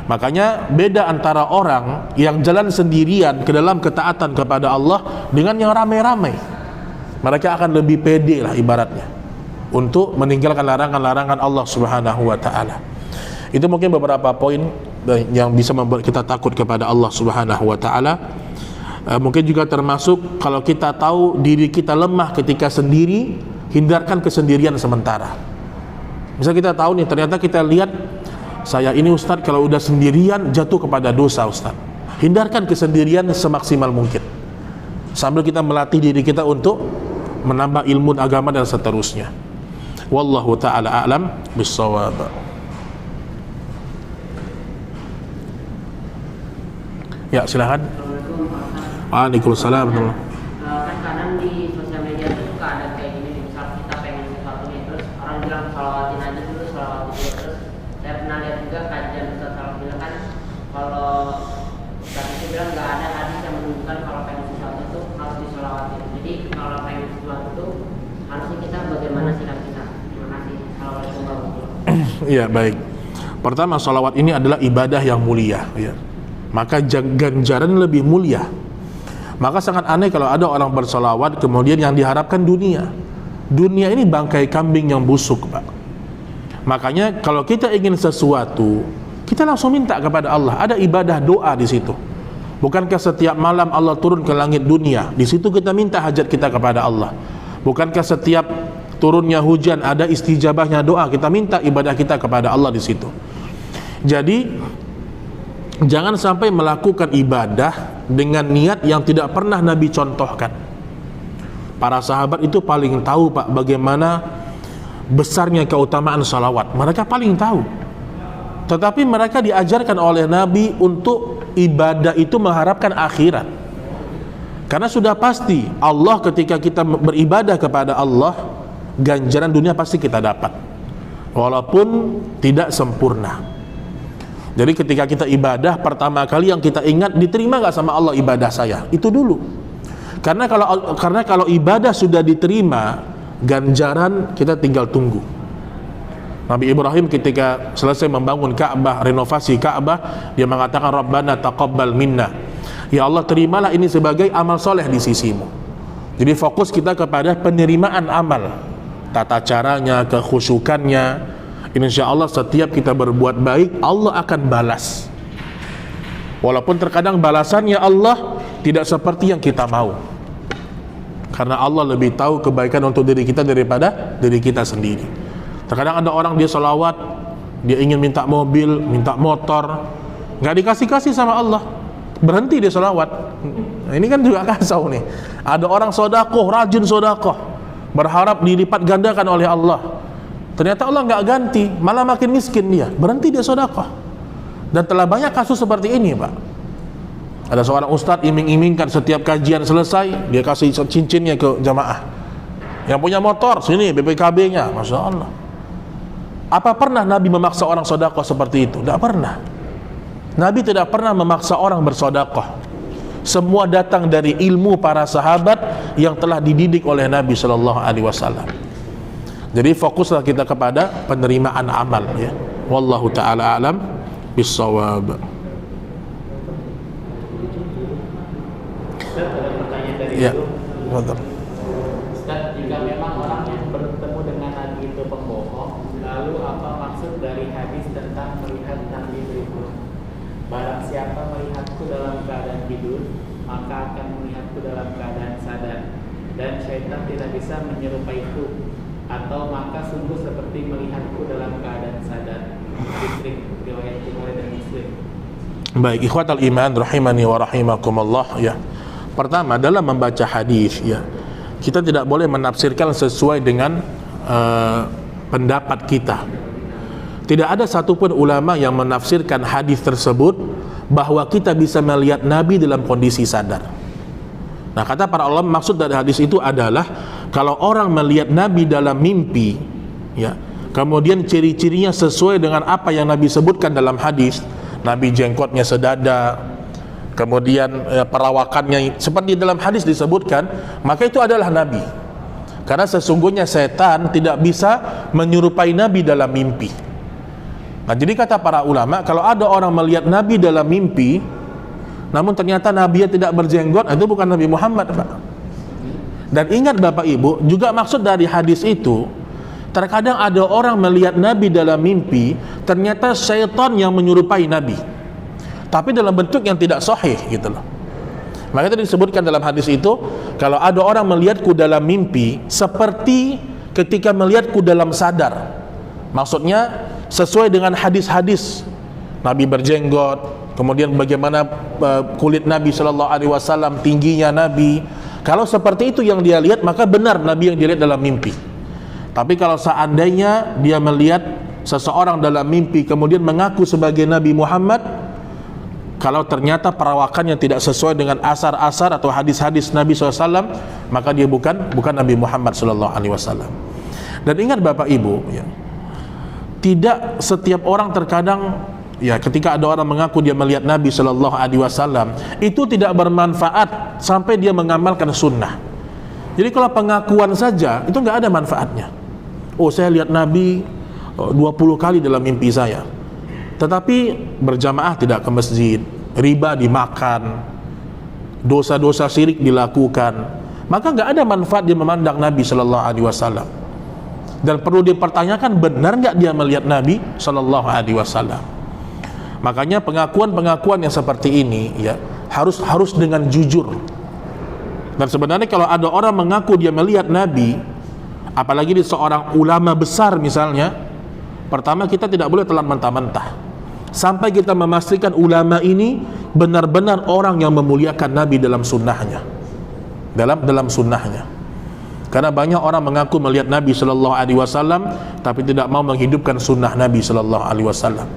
Makanya beda antara orang yang jalan sendirian ke dalam ketaatan kepada Allah dengan yang ramai-ramai. Mereka akan lebih pede lah ibaratnya untuk meninggalkan larangan-larangan Allah Subhanahu wa ta'ala. Itu mungkin beberapa poin yang bisa membuat kita takut kepada Allah Subhanahu wa ta'ala. Mungkin juga termasuk kalau kita tahu diri kita lemah ketika sendiri, hindarkan kesendirian sementara. Misal kita tahu nih, ternyata kita lihat, saya ini Ustadz kalau udah sendirian jatuh kepada dosa Ustadz. Hindarkan kesendirian semaksimal mungkin, sambil kita melatih diri kita untuk menambah ilmu agama dan seterusnya. Wallahu ta'ala a'lam bissawab. Ya, silakan. Waalaikumsalam. Kan kadang di sosial media itu suka ada kayak gini, misal kita pengen sesuatu nih, terus orang bilang sholawatin aja dulu, sholawatin dulu. Terus saya pernah lihat juga kajian Ustaz Salam bilang kan, kalau Ustaz itu bilang nggak ada hadis yang menunjukkan kalau pengen sesuatu itu harus disholawatin. Jadi kalau pengen sesuatu itu harusnya kita bagaimana sikap kita? Terima kasih. Assalamualaikum warahmatullahi wabarakatuh. Iya, baik. Pertama, sholawat ini adalah ibadah yang mulia, ya. Maka ganjaran lebih mulia. Maka sangat aneh kalau ada orang bersolawat kemudian yang diharapkan dunia. Dunia ini bangkai kambing yang busuk, Pak. Makanya kalau kita ingin sesuatu, kita langsung minta kepada Allah. Ada ibadah doa di situ. Bukankah setiap malam Allah turun ke langit dunia? Di situ kita minta hajat kita kepada Allah. Bukankah setiap turunnya hujan ada istijabahnya doa? Kita minta ibadah kita kepada Allah di situ. Jadi jangan sampai melakukan ibadah dengan niat yang tidak pernah Nabi contohkan. Para sahabat itu paling tahu, Pak, bagaimana besarnya keutamaan salawat. Mereka paling tahu. Tetapi mereka diajarkan oleh Nabi untuk ibadah itu mengharapkan akhirat. Karena sudah pasti Allah ketika kita beribadah kepada Allah, ganjaran dunia pasti kita dapat, walaupun tidak sempurna. Jadi ketika kita ibadah, pertama kali yang kita ingat, diterima gak sama Allah ibadah saya? Itu dulu. Karena kalau ibadah sudah diterima, ganjaran kita tinggal tunggu. Nabi Ibrahim ketika selesai membangun Ka'bah, renovasi Ka'bah, dia mengatakan Rabbana taqabbal minna. Ya Allah, terimalah ini sebagai amal soleh di sisimu. Jadi fokus kita kepada penerimaan amal, tata caranya, kekhusyukannya. Insya Allah setiap kita berbuat baik, Allah akan balas. Walaupun terkadang balasannya Allah tidak seperti yang kita mau, karena Allah lebih tahu kebaikan untuk diri kita daripada diri kita sendiri. Terkadang ada orang dia sholawat, dia ingin minta mobil, minta motor, nggak dikasih-kasih sama Allah, berhenti dia sholawat. Nah, ini kan juga kacau nih. Ada orang sodakoh, rajin sodakoh, berharap dilipat gandakan oleh Allah. Ternyata Allah nggak ganti, malah makin miskin dia, berhenti dia sedekah. Dan telah banyak kasus seperti ini, Pak. Ada seorang ustadz iming-imingkan setiap kajian selesai, dia kasih cincinnya ke jamaah. Yang punya motor, sini BPKB-nya, Masya Allah. Apa pernah Nabi memaksa orang sedekah seperti itu? Tidak pernah. Nabi tidak pernah memaksa orang bersedekah. Semua datang dari ilmu para sahabat yang telah dididik oleh Nabi sallallahu alaihi wasallam. Jadi fokuslah kita kepada penerimaan amal ya. Wallahu taala alam bissawab. Ustaz, ada pertanyaan dari Ya. itu. Betul. Ustaz, jika memang orang yang bertemu dengan Nabi itu pembohong, lalu apa maksud dari hadis tentang melihat Nabi berikut? Barang siapa melihatku dalam keadaan tidur, maka akan melihatku dalam keadaan sadar, dan syaitan tidak bisa menyerupaiku, atau maka sungguh seperti melihatku dalam keadaan sadar. Muslim, riwayat Bukhari dan Muslim. Baik, ikhwatal iman rahimani wa rahimakumullah ya. Pertama, dalam membaca hadis ya, kita tidak boleh menafsirkan sesuai dengan pendapat kita. Tidak ada satupun ulama yang menafsirkan hadis tersebut bahwa kita bisa melihat Nabi dalam kondisi sadar. Nah, kata para ulama, maksud dari hadis itu adalah kalau orang melihat Nabi dalam mimpi ya, kemudian ciri-cirinya sesuai dengan apa yang Nabi sebutkan dalam hadis, Nabi jenggotnya sedada, kemudian perawakannya seperti dalam hadis disebutkan, maka itu adalah Nabi. Karena sesungguhnya setan tidak bisa menyerupai Nabi dalam mimpi. Nah, jadi kata para ulama, kalau ada orang melihat Nabi dalam mimpi, namun ternyata Nabi tidak berjenggot, itu bukan Nabi Muhammad, Pak. Dan ingat Bapak Ibu, juga maksud dari hadis itu, terkadang ada orang melihat Nabi dalam mimpi, ternyata syaitan yang menyerupai Nabi, tapi dalam bentuk yang tidak sahih gitu loh. Maka itu disebutkan dalam hadis itu, kalau ada orang melihatku dalam mimpi seperti ketika melihatku dalam sadar. Maksudnya sesuai dengan hadis-hadis Nabi berjenggot, kemudian bagaimana kulit Nabi sallallahu alaihi wasallam, tingginya Nabi. Kalau seperti itu yang dia lihat, maka benar Nabi yang dilihat dalam mimpi. Tapi kalau seandainya dia melihat seseorang dalam mimpi kemudian mengaku sebagai Nabi Muhammad, kalau ternyata perawakannya tidak sesuai dengan asar-asar atau hadis-hadis Nabi SAW, maka dia bukan Nabi Muhammad SAW. Dan ingat Bapak Ibu ya, tidak setiap orang terkadang ya, ketika ada orang mengaku dia melihat Nabi SAW, itu tidak bermanfaat sampai dia mengamalkan sunnah. Jadi kalau pengakuan saja itu nggak ada manfaatnya. Oh, saya lihat Nabi 20 kali dalam mimpi saya, tetapi berjamaah tidak ke masjid, riba dimakan, dosa-dosa syirik dilakukan, maka nggak ada manfaat dia memandang Nabi Sallallahu Alaihi Wasallam. Dan perlu dipertanyakan, benar nggak dia melihat Nabi Sallallahu Alaihi Wasallam. Makanya pengakuan-pengakuan yang seperti ini ya harus dengan jujur. Dan sebenarnya kalau ada orang mengaku dia melihat Nabi, apalagi di seorang ulama besar misalnya, pertama kita tidak boleh telan mentah-mentah sampai kita memastikan ulama ini benar-benar orang yang memuliakan Nabi dalam sunnahnya, dalam sunnahnya. Karena banyak orang mengaku melihat Nabi Sallallahu Alaihi Wasallam tapi tidak mau menghidupkan sunnah Nabi Sallallahu Alaihi Wasallam.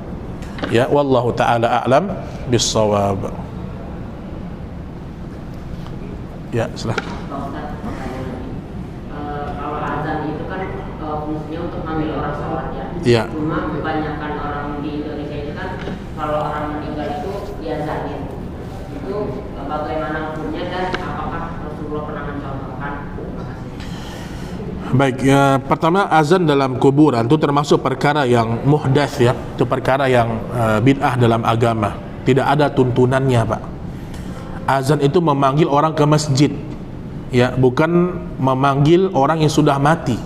Ya, wallahu taala a'lam bissawab. Ya, silahkan. Kalau azan itu kan fungsinya untuk manggil orang sholat ya. Iya. Cuma kebanyakan orang di Indonesia itu kan kalau orang meninggal itu diazanin. Itu bagaimana hukumnya dan apakah Rasulullah pernah mencontohkan? Terima kasih. Baik, ya, pertama azan dalam kuburan itu termasuk perkara yang muhdats ya, itu perkara yang bid'ah dalam agama. Tidak ada tuntunannya, Pak. Azan itu memanggil orang ke masjid, ya, bukan memanggil orang yang sudah mati.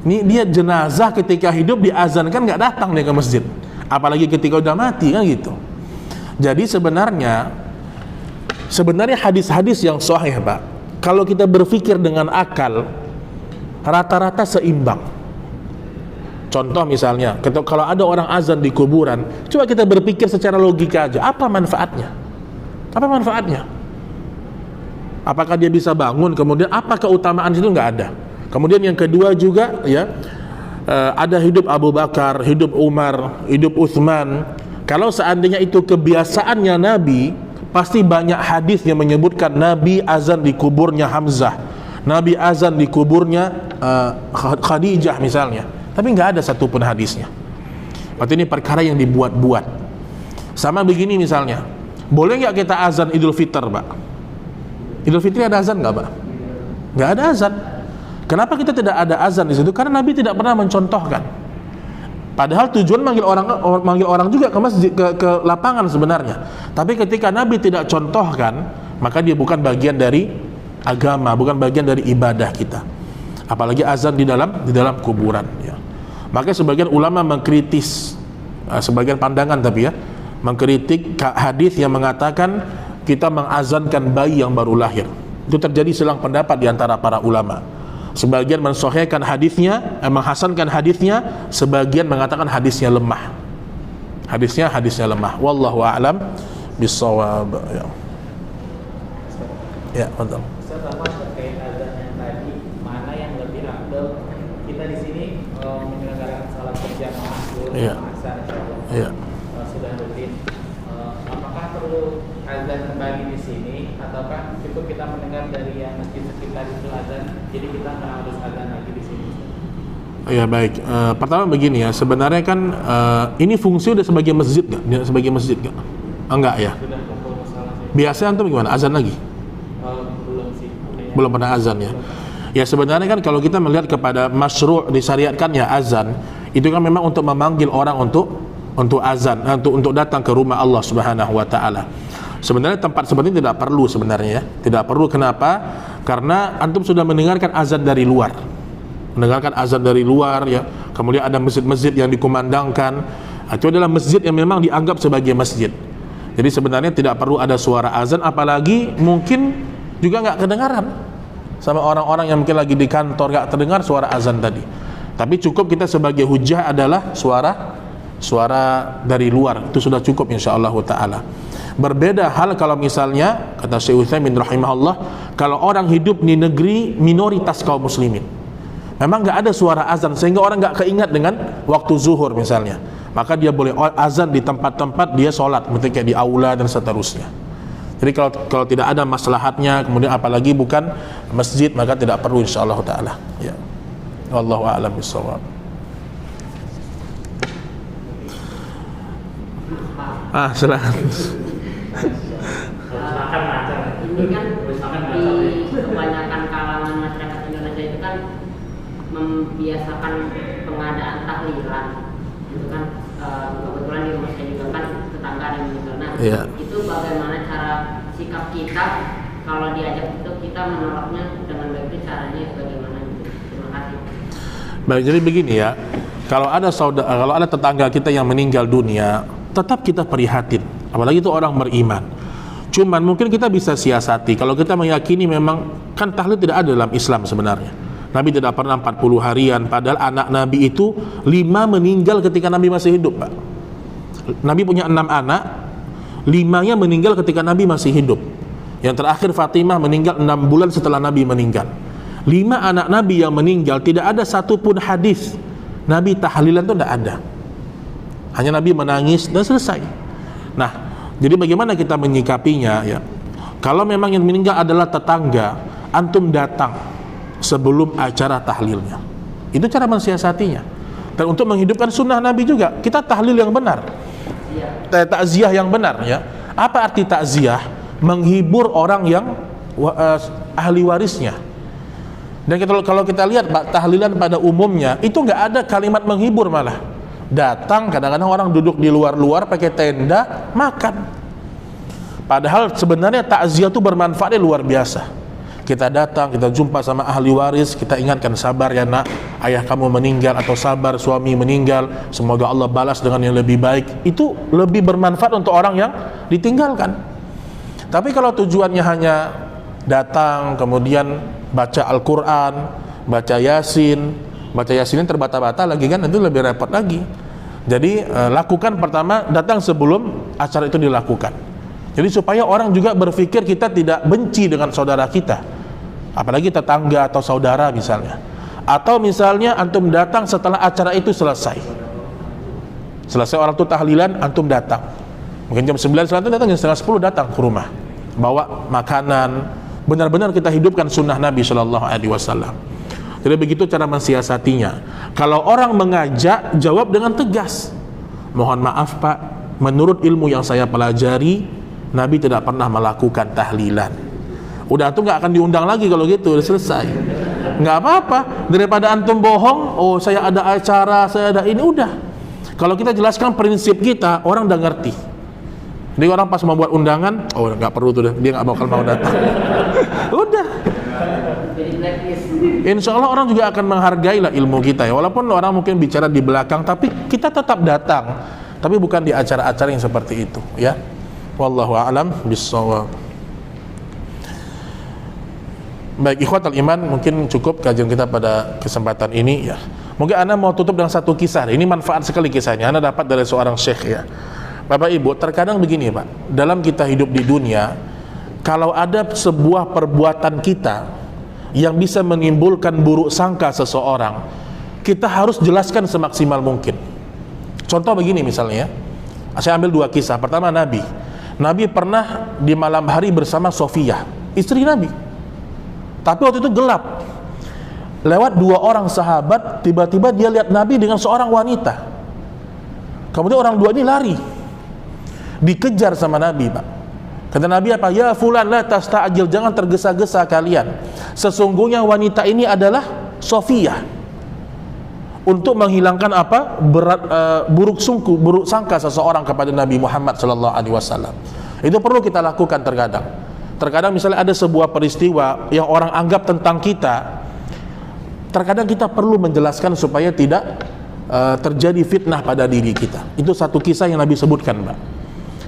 Ini dia jenazah ketika hidup diazankan nggak datang dia ke masjid, apalagi ketika udah mati kan gitu. Jadi sebenarnya hadis-hadis yang sahih, Pak, kalau kita berpikir dengan akal, rata-rata seimbang. Contoh misalnya, kalau ada orang azan di kuburan, coba kita berpikir secara logika aja, apa manfaatnya? Apa manfaatnya? Apakah dia bisa bangun? Kemudian apa keutamaan itu? Nggak ada. Kemudian yang kedua juga ya, ada hidup Abu Bakar, hidup Umar, hidup Utsman. Kalau seandainya itu kebiasaannya Nabi, pasti banyak hadis yang menyebutkan Nabi azan di kuburnya Hamzah, Nabi azan di kuburnya Khadijah misalnya. Tapi nggak ada satupun hadisnya. Berarti ini perkara yang dibuat-buat. Sama begini misalnya, Boleh nggak kita azan Idul Fitr, Pak? Idul Fitri ada azan nggak, Pak? Nggak ada azan. Kenapa kita tidak ada azan di situ? Karena Nabi tidak pernah mencontohkan. Padahal tujuan manggil orang juga ke masjid, ke lapangan sebenarnya. Tapi ketika Nabi tidak contohkan, maka dia bukan bagian dari agama, bukan bagian dari ibadah kita. Apalagi azan di dalam kuburan. Ya. Maka sebagian ulama mengkritis, sebagian pandangan tapi ya, mengkritik hadis yang mengatakan kita mengazankan bayi yang baru lahir. Itu terjadi selang pendapat di antara para ulama. Sebagian mensahihkan hadisnya, menghasankan hadisnya, sebagian mengatakan hadisnya lemah. Hadisnya lemah. Wallahu a'lam bissawab. Ya, betul. Ustaz, apa terkait azan yang tadi, mana yang lebih afdal? Kita di sini menyelenggarakan salat berjamaah Iya. asar insyaallah. Iya. Sudah rutin. Apakah perlu azan kembali di sini ataukah cukup kita mendengar dari yang masjid sekitar itu azan, jadi kita nggak harus azan lagi di sini? Ya baik. Pertama begini ya, sebenarnya kan ini fungsi udah sebagai masjid nggak? Sebagai masjid nggak? Enggak ya. Sudah kumpul masalah sih. Biasanya antum gimana? Azan lagi? Belum sih. Belum pernah azan ya. Ya sebenarnya kan kalau kita melihat kepada masyru' disyariatkannya azan, itu kan memang untuk memanggil orang untuk azan, untuk datang ke rumah Allah Subhanahu wa taala. Sebenarnya tempat seperti ini tidak perlu sebenarnya ya. Tidak perlu, kenapa? Karena antum sudah mendengarkan azan dari luar. Mendengarkan azan dari luar ya. Kemudian ada masjid-masjid yang dikumandangkan. Itu adalah masjid yang memang dianggap sebagai masjid. Jadi sebenarnya tidak perlu ada suara azan, apalagi mungkin juga nggak kedengaran sama orang-orang yang mungkin lagi di kantor, nggak terdengar suara azan tadi. Tapi cukup kita sebagai hujah adalah suara dari luar, itu sudah cukup insyaallah taala. Berbeda hal kalau misalnya kata Syekh Utsaimin rahimahullah, kalau orang hidup di negeri minoritas kaum muslimin, memang nggak ada suara azan sehingga orang nggak keingat dengan waktu zuhur misalnya, maka dia boleh azan di tempat-tempat dia sholat, seperti kayak di aula dan seterusnya. Jadi kalau tidak ada maslahatnya, kemudian apalagi bukan masjid, maka tidak perlu insyaallah taala. Ya. Wallahu a'lam bishawab. Silakan. Ini kan di kebanyakan kalangan masyarakat Indonesia itu kan membiasakan pengadaan tahlilan, itu kan kebetulan di rumah saya juga kan tetangga dan gitu. Nah, itu bagaimana cara sikap kita kalau diajak itu kita menolaknya dengan baik, caranya bagaimana gitu. Terima kasih. Baik, jadi begini ya, kalau ada tetangga kita yang meninggal dunia, tetap kita prihatin, apalagi itu orang beriman. Cuman mungkin kita bisa siasati, kalau kita meyakini memang kan tahlil tidak ada dalam Islam sebenarnya. Nabi tidak pernah 40 harian, padahal anak Nabi itu 5 meninggal ketika Nabi masih hidup, Pak. Nabi punya 6 anak, 5-nya meninggal ketika Nabi masih hidup. Yang terakhir Fatimah meninggal 6 bulan setelah Nabi meninggal. 5 anak Nabi yang meninggal, tidak ada satupun hadis Nabi tahlilan itu tidak ada. Hanya Nabi menangis dan selesai. Nah, jadi bagaimana kita menyikapinya ya? Kalau memang yang meninggal adalah tetangga, antum datang sebelum acara tahlilnya. Itu cara mensiasatinya. Dan untuk menghidupkan sunnah Nabi juga, kita tahlil yang benar, takziah yang benar ya. Apa arti takziah? Menghibur orang yang ahli warisnya. Dan kalau kita lihat Pak, tahlilan pada umumnya itu nggak ada kalimat menghibur, malah datang kadang-kadang orang duduk di luar pakai tenda makan. Padahal sebenarnya takziah itu bermanfaatnya luar biasa. Kita datang, kita jumpa sama ahli waris, kita ingatkan, sabar ya nak, ayah kamu meninggal, atau sabar suami meninggal, semoga Allah balas dengan yang lebih baik. Itu lebih bermanfaat untuk orang yang ditinggalkan. Tapi kalau tujuannya hanya datang kemudian baca Al-Quran, baca Yasin terbata-bata lagi kan, itu lebih repot lagi. Jadi lakukan pertama, datang sebelum acara itu dilakukan. Jadi supaya orang juga berpikir kita tidak benci dengan saudara kita, apalagi tetangga atau saudara misalnya. Atau misalnya antum datang setelah acara itu selesai orang itu tahlilan, antum datang mungkin jam 9, selanjutnya datang jam setengah 10, datang ke rumah bawa makanan. Benar-benar kita hidupkan sunnah Nabi SAW. Jadi begitu cara mensiasatinya. Kalau orang mengajak, jawab dengan tegas, mohon maaf Pak, menurut ilmu yang saya pelajari, Nabi tidak pernah melakukan tahlilan. Udah tuh nggak akan diundang lagi kalau gitu, udah selesai. Nggak apa-apa, daripada antum bohong, oh saya ada acara, saya ada ini, udah. Kalau kita jelaskan prinsip kita, orang udah ngerti. Jadi orang pas membuat undangan, oh nggak perlu tuh, dia nggak bakal mau datang. Udah. Insya Allah orang juga akan menghargai lah ilmu kita ya. Walaupun orang mungkin bicara di belakang, tapi kita tetap datang. Tapi bukan di acara-acara yang seperti itu ya. Wallahu a'lam bissawab. Baik, ikhwatal iman, mungkin cukup kajian kita pada kesempatan ini ya. Mungkin Anda mau tutup dengan satu kisah. Ini manfaat sekali kisahnya. Anda dapat dari seorang syekh ya. Bapak Ibu, terkadang begini Pak, dalam kita hidup di dunia, kalau ada sebuah perbuatan kita yang bisa menimbulkan buruk sangka seseorang, kita harus jelaskan semaksimal mungkin. Contoh begini misalnya, saya ambil dua kisah. Pertama, Nabi pernah di malam hari bersama Sofiyah, istri Nabi. Tapi waktu itu gelap. Lewat dua orang sahabat, tiba-tiba dia lihat Nabi dengan seorang wanita. Kemudian orang dua ini lari, dikejar sama Nabi, Pak. Kata Nabi apa? Ya fulan la tasta'jil, jangan tergesa-gesa kalian. Sesungguhnya wanita ini adalah Sofiyah. Untuk menghilangkan apa? Buruk sangka seseorang kepada Nabi Muhammad sallallahu alaihi wasallam. Itu perlu kita lakukan terkadang. Terkadang misalnya ada sebuah peristiwa yang orang anggap tentang kita, terkadang kita perlu menjelaskan supaya tidak terjadi fitnah pada diri kita. Itu satu kisah yang Nabi sebutkan, Mbak.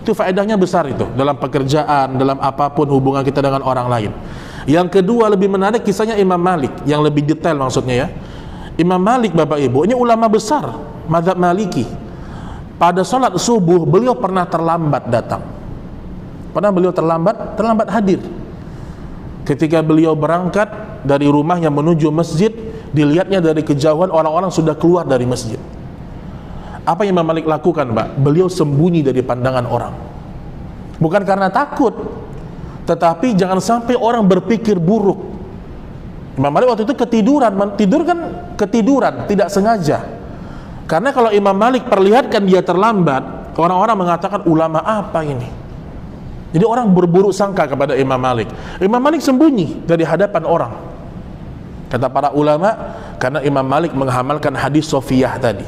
Itu faedahnya besar itu dalam pekerjaan, dalam apapun hubungan kita dengan orang lain. Yang kedua lebih menarik kisahnya Imam Malik, yang lebih detail maksudnya ya. Imam Malik Bapak Ibu, ini ulama besar mazhab Maliki. Pada sholat subuh beliau pernah terlambat datang. Pernah beliau terlambat hadir. Ketika beliau berangkat dari rumahnya menuju masjid, dilihatnya dari kejauhan orang-orang sudah keluar dari masjid. Apa yang Imam Malik lakukan, Mbak? Beliau sembunyi dari pandangan orang. Bukan karena takut, tetapi jangan sampai orang berpikir buruk. Imam Malik waktu itu ketiduran, ketiduran, tidak sengaja. Karena kalau Imam Malik perlihatkan dia terlambat, orang-orang mengatakan ulama apa ini? Jadi orang berburuk sangka kepada Imam Malik. Imam Malik sembunyi dari hadapan orang. Kata para ulama, karena Imam Malik mengamalkan hadis Sofiyah tadi.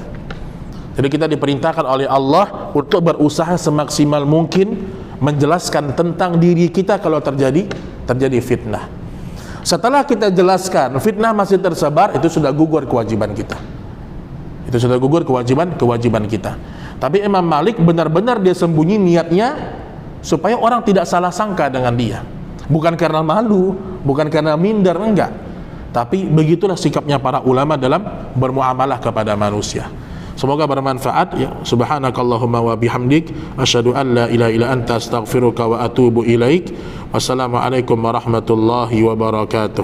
Jadi kita diperintahkan oleh Allah untuk berusaha semaksimal mungkin menjelaskan tentang diri kita kalau terjadi fitnah. Setelah kita jelaskan fitnah masih tersebar, itu sudah gugur kewajiban kita. Itu sudah gugur kewajiban kita. Tapi Imam Malik benar-benar dia sembunyi niatnya supaya orang tidak salah sangka dengan dia. Bukan karena malu, bukan karena minder, enggak. Tapi begitulah sikapnya para ulama dalam bermuamalah kepada manusia. Semoga bermanfaat ya. Subhanakallahumma wa bihamdik, asyhadu an la ilaha illa anta, astaghfiruka wa atubu ilaik. Wassalamualaikum warahmatullahi wabarakatuh.